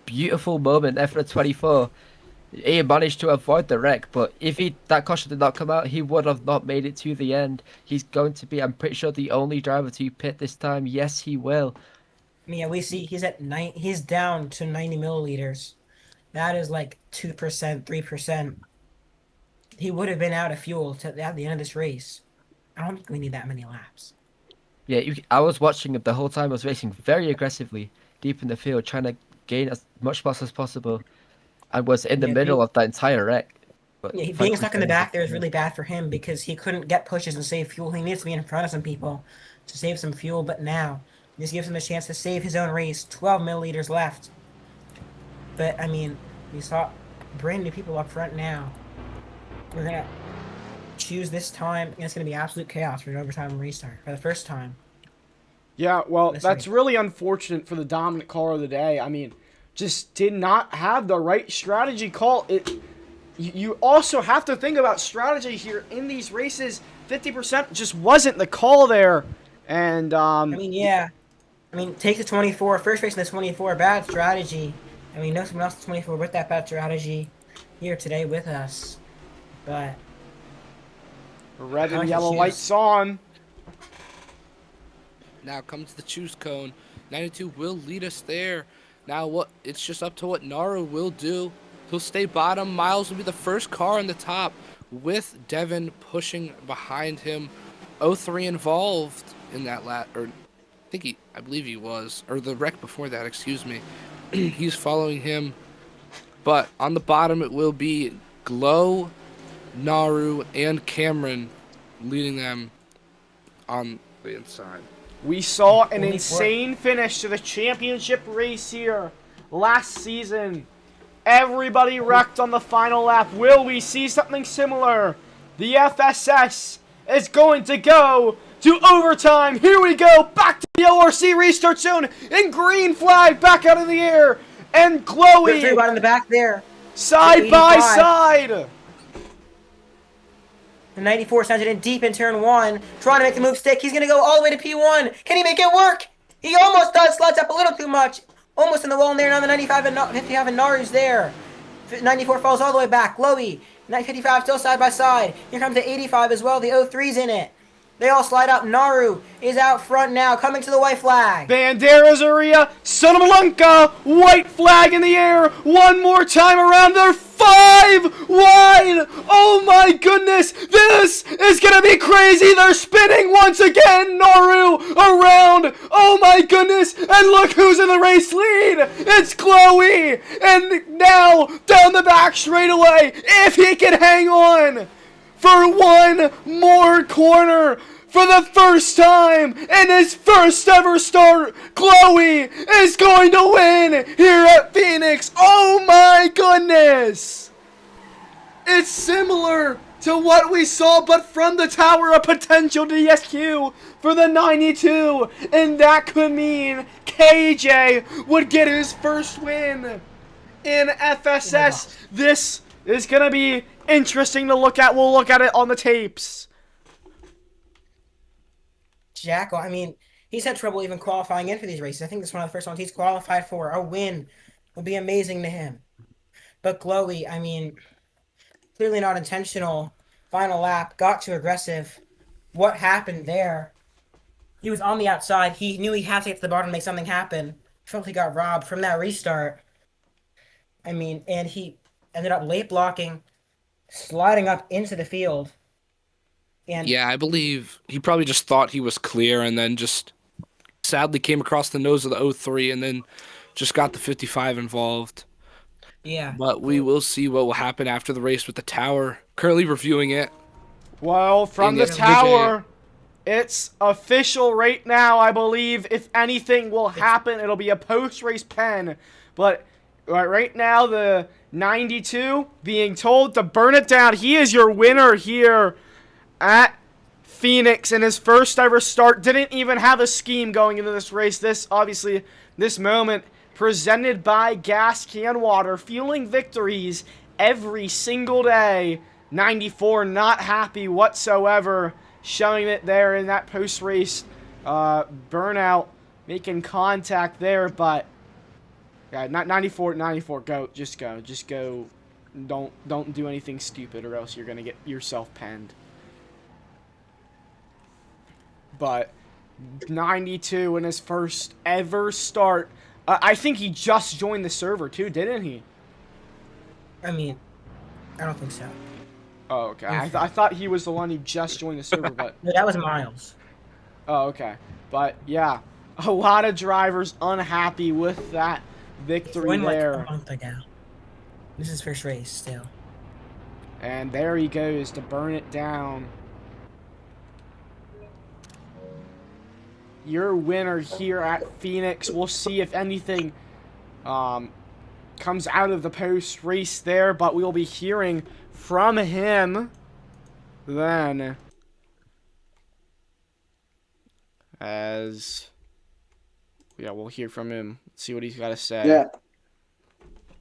Speaker 17: beautiful moment there for the 24. He managed to avoid the wreck, but if that caution did not come out, he would have not made it to the end. He's going to be, I'm pretty sure, the only driver to pit this time. Yes, he will.
Speaker 2: Yeah, we see he's at he's down to 90 milliliters. That is like 2%, 3%. He would have been out of fuel at the end of this race. I don't think we need that many laps.
Speaker 17: Yeah, I was watching him the whole time. I was racing very aggressively, deep in the field, trying to gain as much spots as possible. I was in the middle of that entire wreck. But
Speaker 2: yeah, being stuck in the back there is really bad for him because he couldn't get pushes and save fuel. He needs to be in front of some people to save some fuel, but now this gives him a chance to save his own race. 12 milliliters left. But, I mean, we saw brand new people up front now. We're going to choose this time, and it's going to be absolute chaos for an overtime restart for the first time.
Speaker 1: Yeah, well, that's really unfortunate for the dominant car of the day. I mean, just did not have the right strategy call. You also have to think about strategy here in these races. 50% just wasn't the call there. And,
Speaker 2: I mean, yeah. I mean, take the 24. First race in the 24, bad strategy. I mean, no someone else in the 24 with that bad strategy here today with us. But
Speaker 1: red and yellow lights on.
Speaker 3: Now comes the choose cone. 92 will lead us there. Now it's just up to what Naru will do. He'll stay bottom. Miles will be the first car on the top with Devin pushing behind him. 03 involved in that lap, or I believe he was, or the wreck before that, excuse me. He's following him. But on the bottom it will be Glow, Naru, and Cameron leading them on the inside.
Speaker 1: We saw an insane finish to the championship race here last season. Everybody wrecked on the final lap. Will we see something similar? The FSS is going to go to overtime. Here we go. Back to the ORC restart zone. And green flag back out of the air. And Glowy.
Speaker 2: Right in the back there.
Speaker 1: Side by side.
Speaker 2: The 94 sends it in deep in turn 1. Trying to make the move stick. He's going to go all the way to P1. Can he make it work? He almost does. Slides up a little too much. Almost in the wall in there. Now the 95 and 55 and Naru's there. 94 falls all the way back. Glowy. 55 still side by side. Here comes the 85 as well. The 03's in it. They all slide up. Naru is out front now, coming to the white flag.
Speaker 1: Banderas area, Sonamalunka, white flag in the air, one more time around there, 5 wide. Oh my goodness, this is gonna be crazy. They're spinning once again, Naru around. Oh my goodness, and look who's in the race lead. It's Chloe, and now down the back straight away, if he can hang on for one more corner. For the first time in his first ever start, Chloe is going to win here at Phoenix. Oh my goodness! It's similar to what we saw, but from the Tower of Potential DSQ for the 92. And that could mean KJ would get his first win in FSS. This is going to be interesting to look at. We'll look at it on the tapes.
Speaker 2: Jackal, I mean, he's had trouble even qualifying in for these races. I think this is one of the first ones he's qualified for. A win would be amazing to him. But Chloe, I mean, clearly not intentional. Final lap, got too aggressive. What happened there? He was on the outside. He knew he had to get to the bottom and make something happen. Felt he got robbed from that restart. I mean, and he ended up late blocking, sliding up into the field. And
Speaker 3: yeah, I believe he probably just thought he was clear and then just sadly came across the nose of the 03 and then just got the 55 involved.
Speaker 2: Yeah.
Speaker 3: But we will see what will happen after the race with the Tower. Currently reviewing it.
Speaker 1: Well, from the Tower, it's official right now, I believe. If anything will happen, it'll be a post-race pen. But right now, the 92 being told to burn it down. He is your winner here at Phoenix in his first ever start. Didn't even have a scheme going into this race. This moment presented by Gas Can Water, fueling victories every single day. 94 not happy whatsoever, showing it there in that post-race burnout, making contact there. But yeah, not 94. Go, just go. Don't do anything stupid, or else you're gonna get yourself penned. But 92 in his first ever start. I think he just joined the server too, didn't he?
Speaker 2: I mean, I don't think so.
Speaker 1: Oh, okay. I thought he was the one who just joined the server, but
Speaker 2: no, that was Miles.
Speaker 1: Oh, okay. But yeah, a lot of drivers unhappy with that victory there.
Speaker 2: Like a month ago. This is first race still.
Speaker 1: And there he goes to burn it down. Your winner here at Phoenix. We'll see if anything comes out of the post race there, but we'll be hearing from him then. We'll hear from him. See what he's got to say.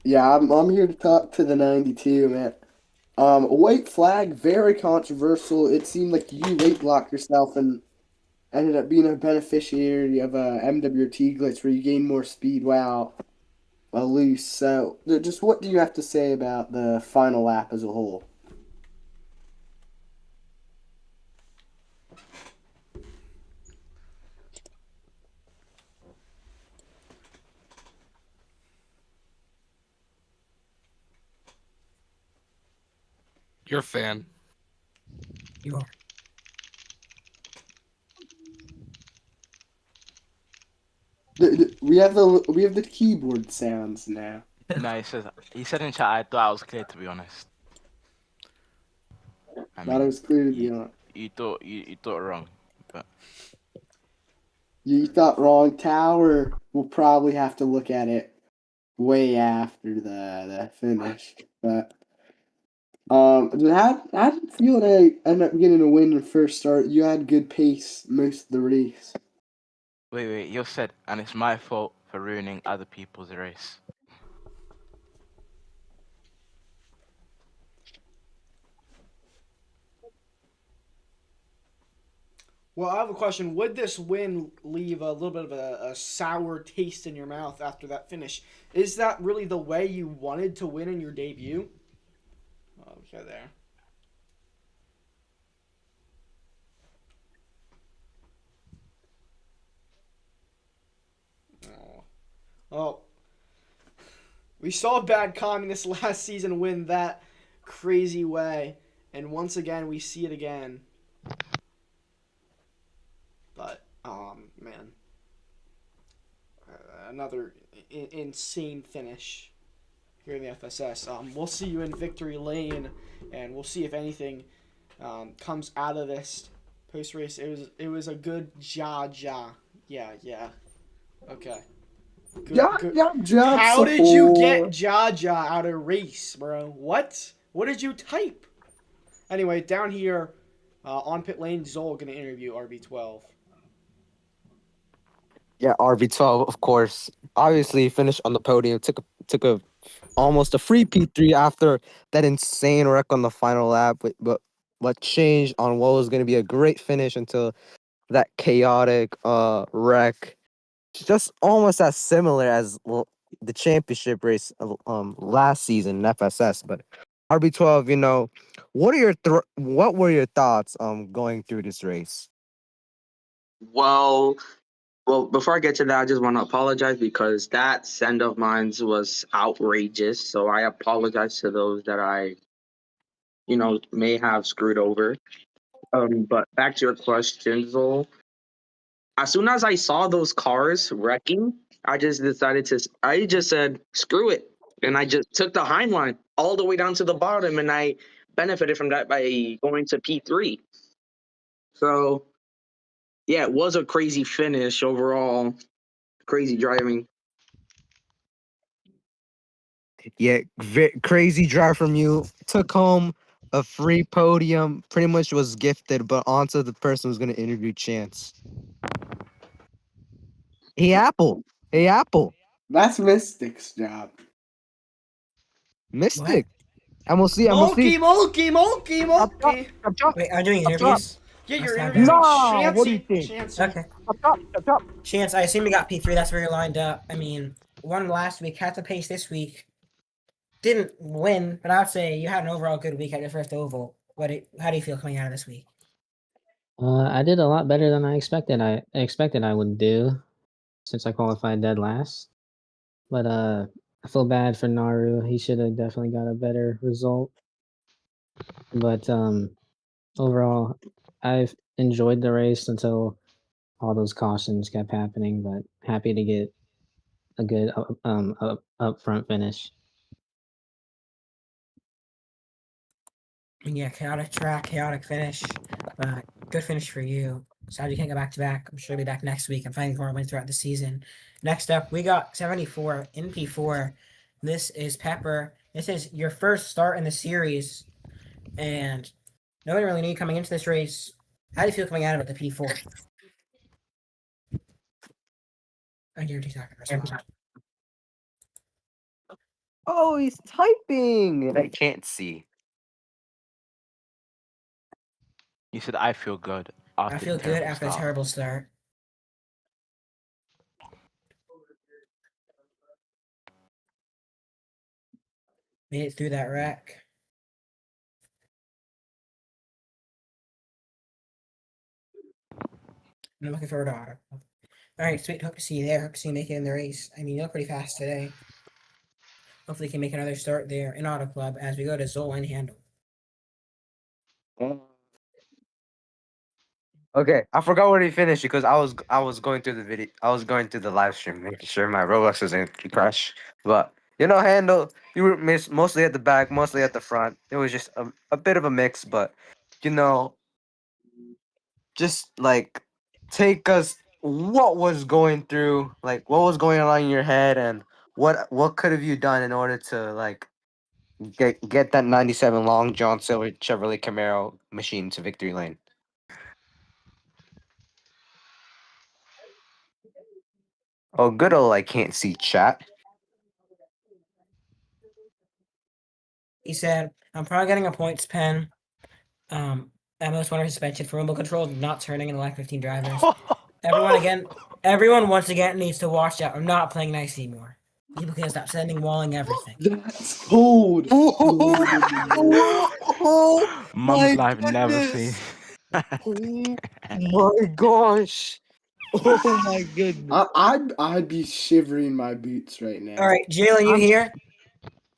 Speaker 18: Yeah, I'm here to talk to the 92, man. White flag, very controversial. It seemed like you late blocked yourself and ended up being a beneficiary of a MWT glitch where you gain more speed while loose. So, just what do you have to say about the final lap as a whole?
Speaker 3: You're a fan.
Speaker 2: You are.
Speaker 18: We have the keyboard sounds now.
Speaker 5: No, he said in chat, I thought I was clear, to be honest. I
Speaker 18: thought it was clear to be honest.
Speaker 5: You thought wrong, but
Speaker 18: you thought wrong. Tower will probably have to look at it way after the finish. But how did you feel to end up getting a win in the first start? You had good pace most of the race.
Speaker 5: Wait, you said, and it's my fault for ruining other people's race.
Speaker 1: Well, I have a question. Would this win leave a little bit of a sour taste in your mouth after that finish? Is that really the way you wanted to win in your debut? Okay, there. Oh, we saw Bad Communist last season win that crazy way, and once again we see it again. But man, another insane finish here in the FSS. We'll see you in victory lane, and we'll see if anything comes out of this post race. It was a good ja. Yeah. Okay. Good. How did you get ja out of race, bro? What did you type? Anyway, down here on pit lane, Zol gonna interview RB12.
Speaker 19: Yeah, RB12, of course. Obviously, finished on the podium. Took a almost a free P3 after that insane wreck on the final lap. But what changed on what was going to be a great finish until that chaotic wreck. Just almost as similar as the championship race last season in FSS. But RB12, what were your thoughts going through this race?
Speaker 20: Well, before I get to that, I just want to apologize because that send of mine was outrageous. So I apologize to those that I, may have screwed over. But back to your question, Zol. As soon as I saw those cars wrecking, I just said, screw it. And I just took the Heinlein all the way down to the bottom, and I benefited from that by going to P3. So, yeah, it was a crazy finish overall. Crazy driving.
Speaker 19: Yeah, crazy drive from you. Took home a free podium. Pretty much was gifted, but onto the person who's going to interview Chance. Hey, Apple.
Speaker 18: That's Mystic's job.
Speaker 19: Mystic. I'm gonna see.
Speaker 1: Molky.
Speaker 2: Wait, I'm doing interviews?
Speaker 1: Yeah, you're interviewing
Speaker 19: Chancey. What do you think?
Speaker 2: Chancey. Okay.
Speaker 19: Up top.
Speaker 2: Chance, I assume you got P3. That's where you're lined up. I mean, won last week, had the pace this week. Didn't win, but I'd say you had an overall good week at your first oval. How do you feel coming out of this week?
Speaker 15: I did a lot better than I expected. I expected I would do, since I qualified dead last. But I feel bad for Naru. He should have definitely got a better result. But overall, I've enjoyed the race until all those cautions kept happening. But happy to get a good up front finish.
Speaker 2: Yeah, chaotic track, chaotic finish. Good finish for you. Sad you can't go back to back. I'm sure you'll be back next week and finding more wins throughout the season. Next up, we got 74 in P4. This is Pepper. This is your first start in the series, and nobody really knew coming into this race. How do you feel coming out of it, the P4? I hear you talking.
Speaker 19: Oh, he's typing. I can't see.
Speaker 5: You said I feel good.
Speaker 2: I feel good after a terrible start. Made it through that wreck. I'm looking forward to Auto. Alright, sweet. Hope to see you there. Hope to see you make it in the race. I mean, you look pretty fast today. Hopefully you can make another start there in Auto Club as we go to Zol and Handle.
Speaker 19: Okay, I forgot where he finished because I was going through the video. I was going through the live stream, making sure my Roblox doesn't crash. But Handle, you were mostly at the back, mostly at the front. It was just a bit of a mix, but just like take us what was going through, like what was going on in your head, and what could have you done in order to like get that 97 Long John Silver Chevrolet Camaro machine to victory lane. Oh, good old I can't see chat.
Speaker 2: He said, I'm probably getting a points pen. Most wanted suspension for remote control not turning in the like 15 drivers. Everyone once again needs to watch out. I'm not playing nice anymore. People can stop sending walling everything.
Speaker 18: That's cold.
Speaker 5: Mom's life never seen.
Speaker 19: Oh my gosh. Oh my goodness.
Speaker 18: I'd be shivering my boots right now.
Speaker 2: All right, Jalen, you here?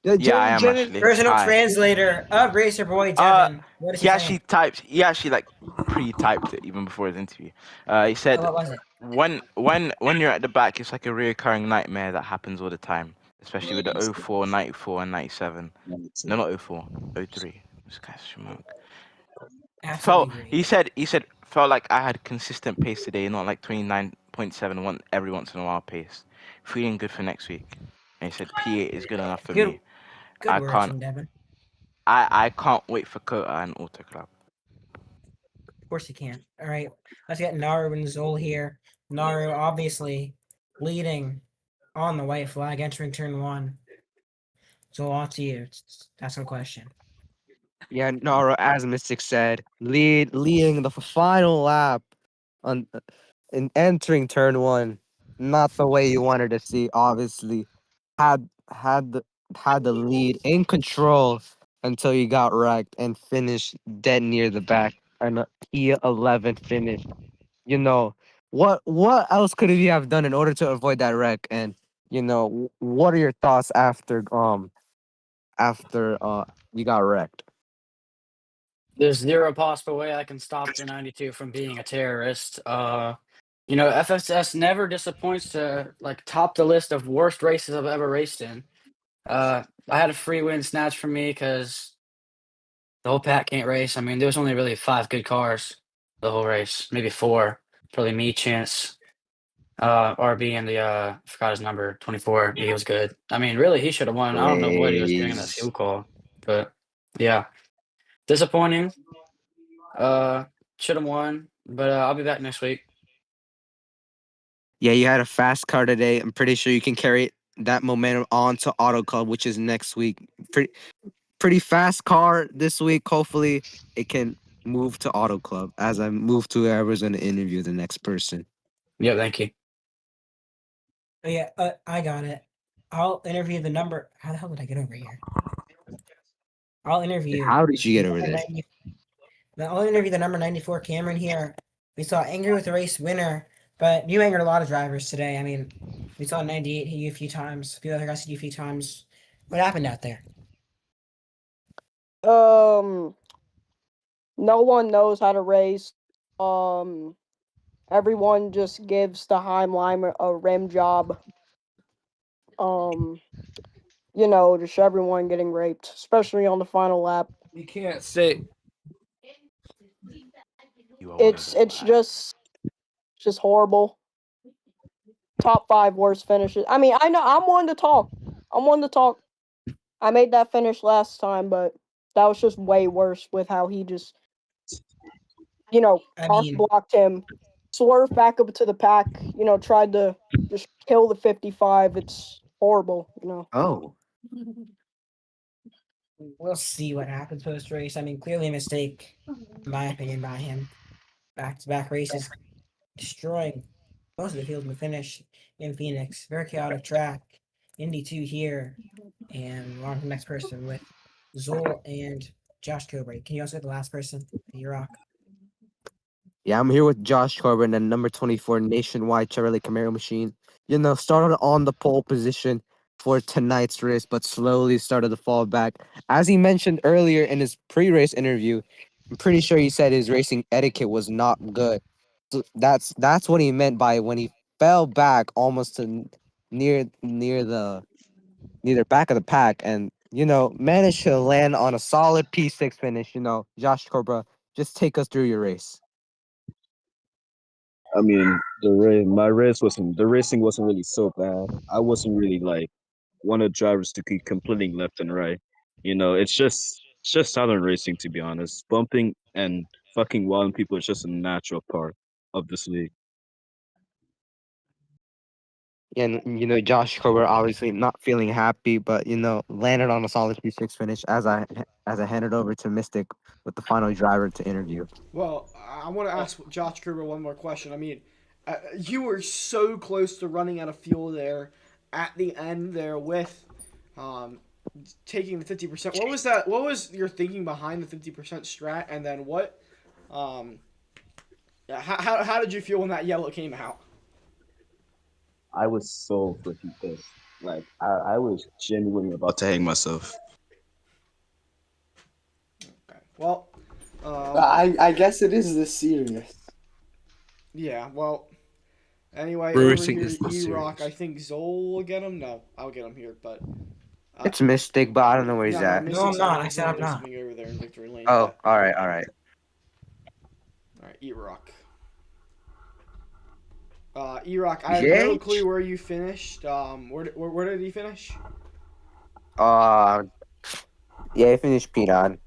Speaker 5: Yeah, I am actually.
Speaker 2: Personal
Speaker 5: Hi.
Speaker 2: translator of Racer Boy Devin. What is
Speaker 5: He
Speaker 2: he
Speaker 5: actually
Speaker 2: saying?
Speaker 5: he actually like pre-typed it even before his interview. He said,
Speaker 2: What was it?
Speaker 5: when you're at the back, it's like a reoccurring nightmare that happens all the time, especially with the 04, 94, and 97. No, not 04, 03. This guy's schmuck. He said felt like I had consistent pace today, not like 29.7 every once in a while pace. Feeling good for next week. And he said P8 is good enough for me.
Speaker 2: Good
Speaker 5: I
Speaker 2: words
Speaker 5: can't
Speaker 2: from Devin.
Speaker 5: I can't wait for Kota and Auto Club.
Speaker 2: Of course you can. All right, let's get Naru and Zol here. Naru obviously leading on the white flag, entering turn 1. Zol, on to you. That's no question.
Speaker 19: Yeah, Nara, as Mystic said, leading the final lap on in entering turn 1. Not the way you wanted to see. Obviously, had the lead in control until you got wrecked and finished dead near the back and a P11 finish. You know what else could you have done in order to avoid that wreck? And what are your thoughts after you got wrecked?
Speaker 10: There's zero possible way I can stop the 92 from being a terrorist. FSS never disappoints to like top the list of worst races I've ever raced in. I had a free win snatched from me because the whole pack can't race. I mean, there was only really 5 good cars the whole race, maybe 4. Probably me, Chance, RB, and the I forgot his number, 24. He was good. I mean, really, he should have won. I don't know what he was doing in that fuel call, but yeah, disappointing. Should have won, but I'll be back next week.
Speaker 19: Yeah, you had a fast car today. I'm pretty sure you can carry that momentum on to Auto Club, which is next week. Pretty fast car this week. Hopefully, it can move to Auto Club as I move to whoever's going to interview the next person.
Speaker 10: Yeah, thank you.
Speaker 2: Oh, yeah, I got it. I'll interview the number. How the hell did I get over here? I'll interview.
Speaker 19: How did you get over there?
Speaker 2: I'll interview the number 94 Cameron here. We saw Angry with the race winner, but you angered a lot of drivers today. I mean, we saw 98 hit you a few times. A few other guys hit you a few times. What happened out there?
Speaker 11: No one knows how to race. Everyone just gives the Heimline a rim job. Just everyone getting raped, especially on the final lap.
Speaker 3: You can't say.
Speaker 11: It's just horrible. Top 5 worst finishes. I mean, I know I'm one to talk. I made that finish last time, but that was just way worse with how he just, blocked him, swerved back up to the pack, tried to just kill the 55. It's horrible,
Speaker 19: Oh.
Speaker 2: We'll see what happens post race. I mean, clearly a mistake, in my opinion, by him. Back-to-back races, destroying most of the field in the finish in Phoenix. Very chaotic track. Indy 2 here. And we're on to the next person with Zol and Josh Cobra. Can you also get the last person? You rock.
Speaker 19: Yeah, I'm here with Josh Corbin and number 24 Nationwide Chevrolet Camaro machine. Started on the pole position for tonight's race, but slowly started to fall back. As he mentioned earlier in his pre-race interview, I'm pretty sure he said his racing etiquette was not good. So that's what he meant by when he fell back almost to near the back of the pack and managed to land on a solid P6 finish. Josh Cobra, just take us through your race.
Speaker 9: I mean, the racing wasn't really so bad. I wasn't really like one of the drivers to keep completing left and right. It's just silent racing, to be honest. Bumping and fucking wilding people is just a natural part of this league.
Speaker 19: And Josh Cobra obviously not feeling happy, but landed on a solid P6 finish as I handed over to Mystic with the final driver to interview.
Speaker 1: Well, I want to ask Josh Cobra one more question. I mean, you were so close to running out of fuel there at the end there with taking the 50%. What was that? What was your thinking behind the 50% strat? And then what? How did you feel when that yellow came out?
Speaker 9: I was so freaking pissed. Like I was genuinely about to hang myself.
Speaker 1: Well,
Speaker 18: I guess it is this serious.
Speaker 1: yeah. Well, anyway,
Speaker 19: Racing
Speaker 1: over
Speaker 19: is
Speaker 1: here,
Speaker 19: this
Speaker 1: E-Rock. I think Zol will get him. No, I'll get him here, but.
Speaker 19: It's Mystic, but I don't know where he's
Speaker 1: Yeah,
Speaker 19: at.
Speaker 2: No, I'm not. I said I'm not.
Speaker 1: Over there in Victory Lane.
Speaker 19: Oh, all right, all right.
Speaker 1: All right, E-Rock. E-Rock, I have no
Speaker 19: Yay.
Speaker 1: clue where you finished. Where did he finish?
Speaker 19: Yeah, he finished P9.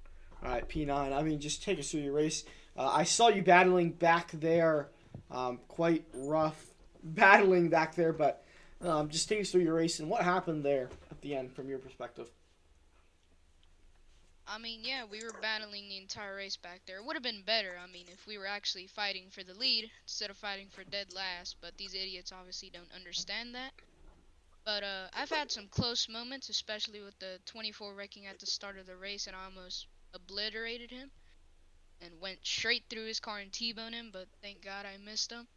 Speaker 1: All right, P9. I mean, just take us through your race. I saw you battling back there, quite rough battling back there, but just take us through your race and what happened there at the end from your perspective.
Speaker 12: I mean, yeah, we were battling the entire race back there. It would have been better, I mean, if we were actually fighting for the lead instead of fighting for dead last, but these idiots obviously don't understand that. But I've had some close moments, especially with the 24 wrecking at the start of the race, and I almost obliterated him and went straight through his car and T-boned him, but thank God I missed him.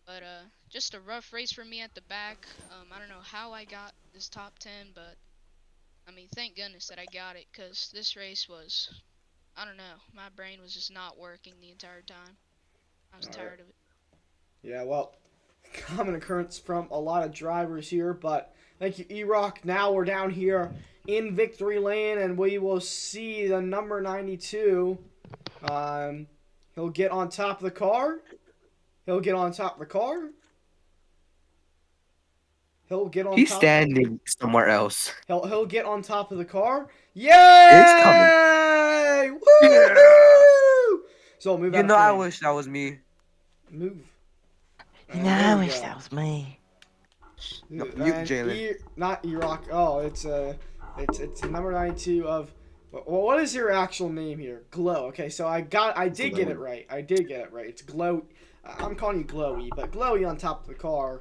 Speaker 12: But just a rough race for me at the back. I don't know how I got this top 10, but I mean, thank goodness that I got it, because this race was, I don't know, my brain was just not working the entire time. I was tired of it.
Speaker 1: Yeah, well, common occurrence from a lot of drivers here, but thank you, E-Rock. Now we're down here in Victory Lane, and we will see the number 92. He'll get on top of the car. He'll get on top of the car. He'll get on
Speaker 19: He's
Speaker 1: top.
Speaker 19: standing somewhere else.
Speaker 1: He'll get on top of the car. Yay! Woo! So move out.
Speaker 19: You know, I wish that was me.
Speaker 1: Move.
Speaker 5: You know, I wish that was me.
Speaker 19: No, you, Jalen.
Speaker 1: Not E-Rock. Oh, it's number 92 of. Well, what is your actual name here? Glow. Okay, so I did get it right. It's Glow. I'm calling you Glowy, but Glowy on top of the car.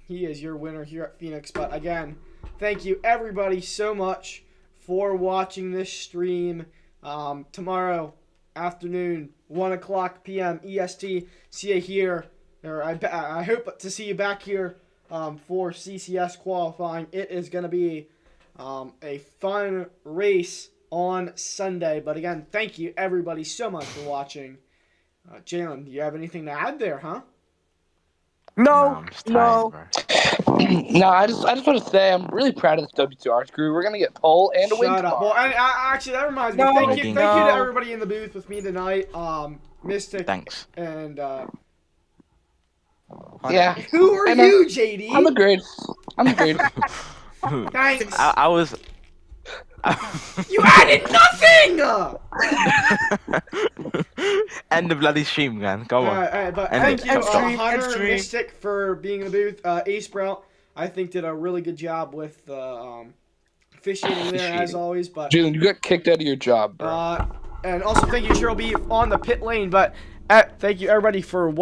Speaker 1: He is your winner here at Phoenix. But again, thank you everybody so much for watching this stream. Tomorrow afternoon, 1:00 p.m. EST. See you here. Or I hope to see you back here for CCS qualifying. It is going to be a fun race on Sunday. But again, thank you everybody so much for watching. Jalen, do you have anything to add there, huh?
Speaker 19: No.
Speaker 3: No, I just want to say I'm really proud of this W2R crew. We're gonna get pole and a win.
Speaker 1: Shut up. Well, actually, that reminds me. Thank you to everybody in the booth with me tonight. Mystic.
Speaker 5: Thanks.
Speaker 1: And
Speaker 3: yeah.
Speaker 1: Who are you, JD?
Speaker 3: I'm a grade.
Speaker 1: Thanks.
Speaker 5: I was.
Speaker 1: You added nothing.
Speaker 5: End the bloody stream, man. Go on.
Speaker 1: All right, but
Speaker 5: End
Speaker 1: thank
Speaker 5: it.
Speaker 1: you, Hunter and Mystic, for being in the booth. Ace Sprout, I think, did a really good job with officiating there as always. But
Speaker 3: Jalen, you got kicked out of your job, bro.
Speaker 1: And also thank you, Cheryl B, on the pit lane. But thank you everybody for watching.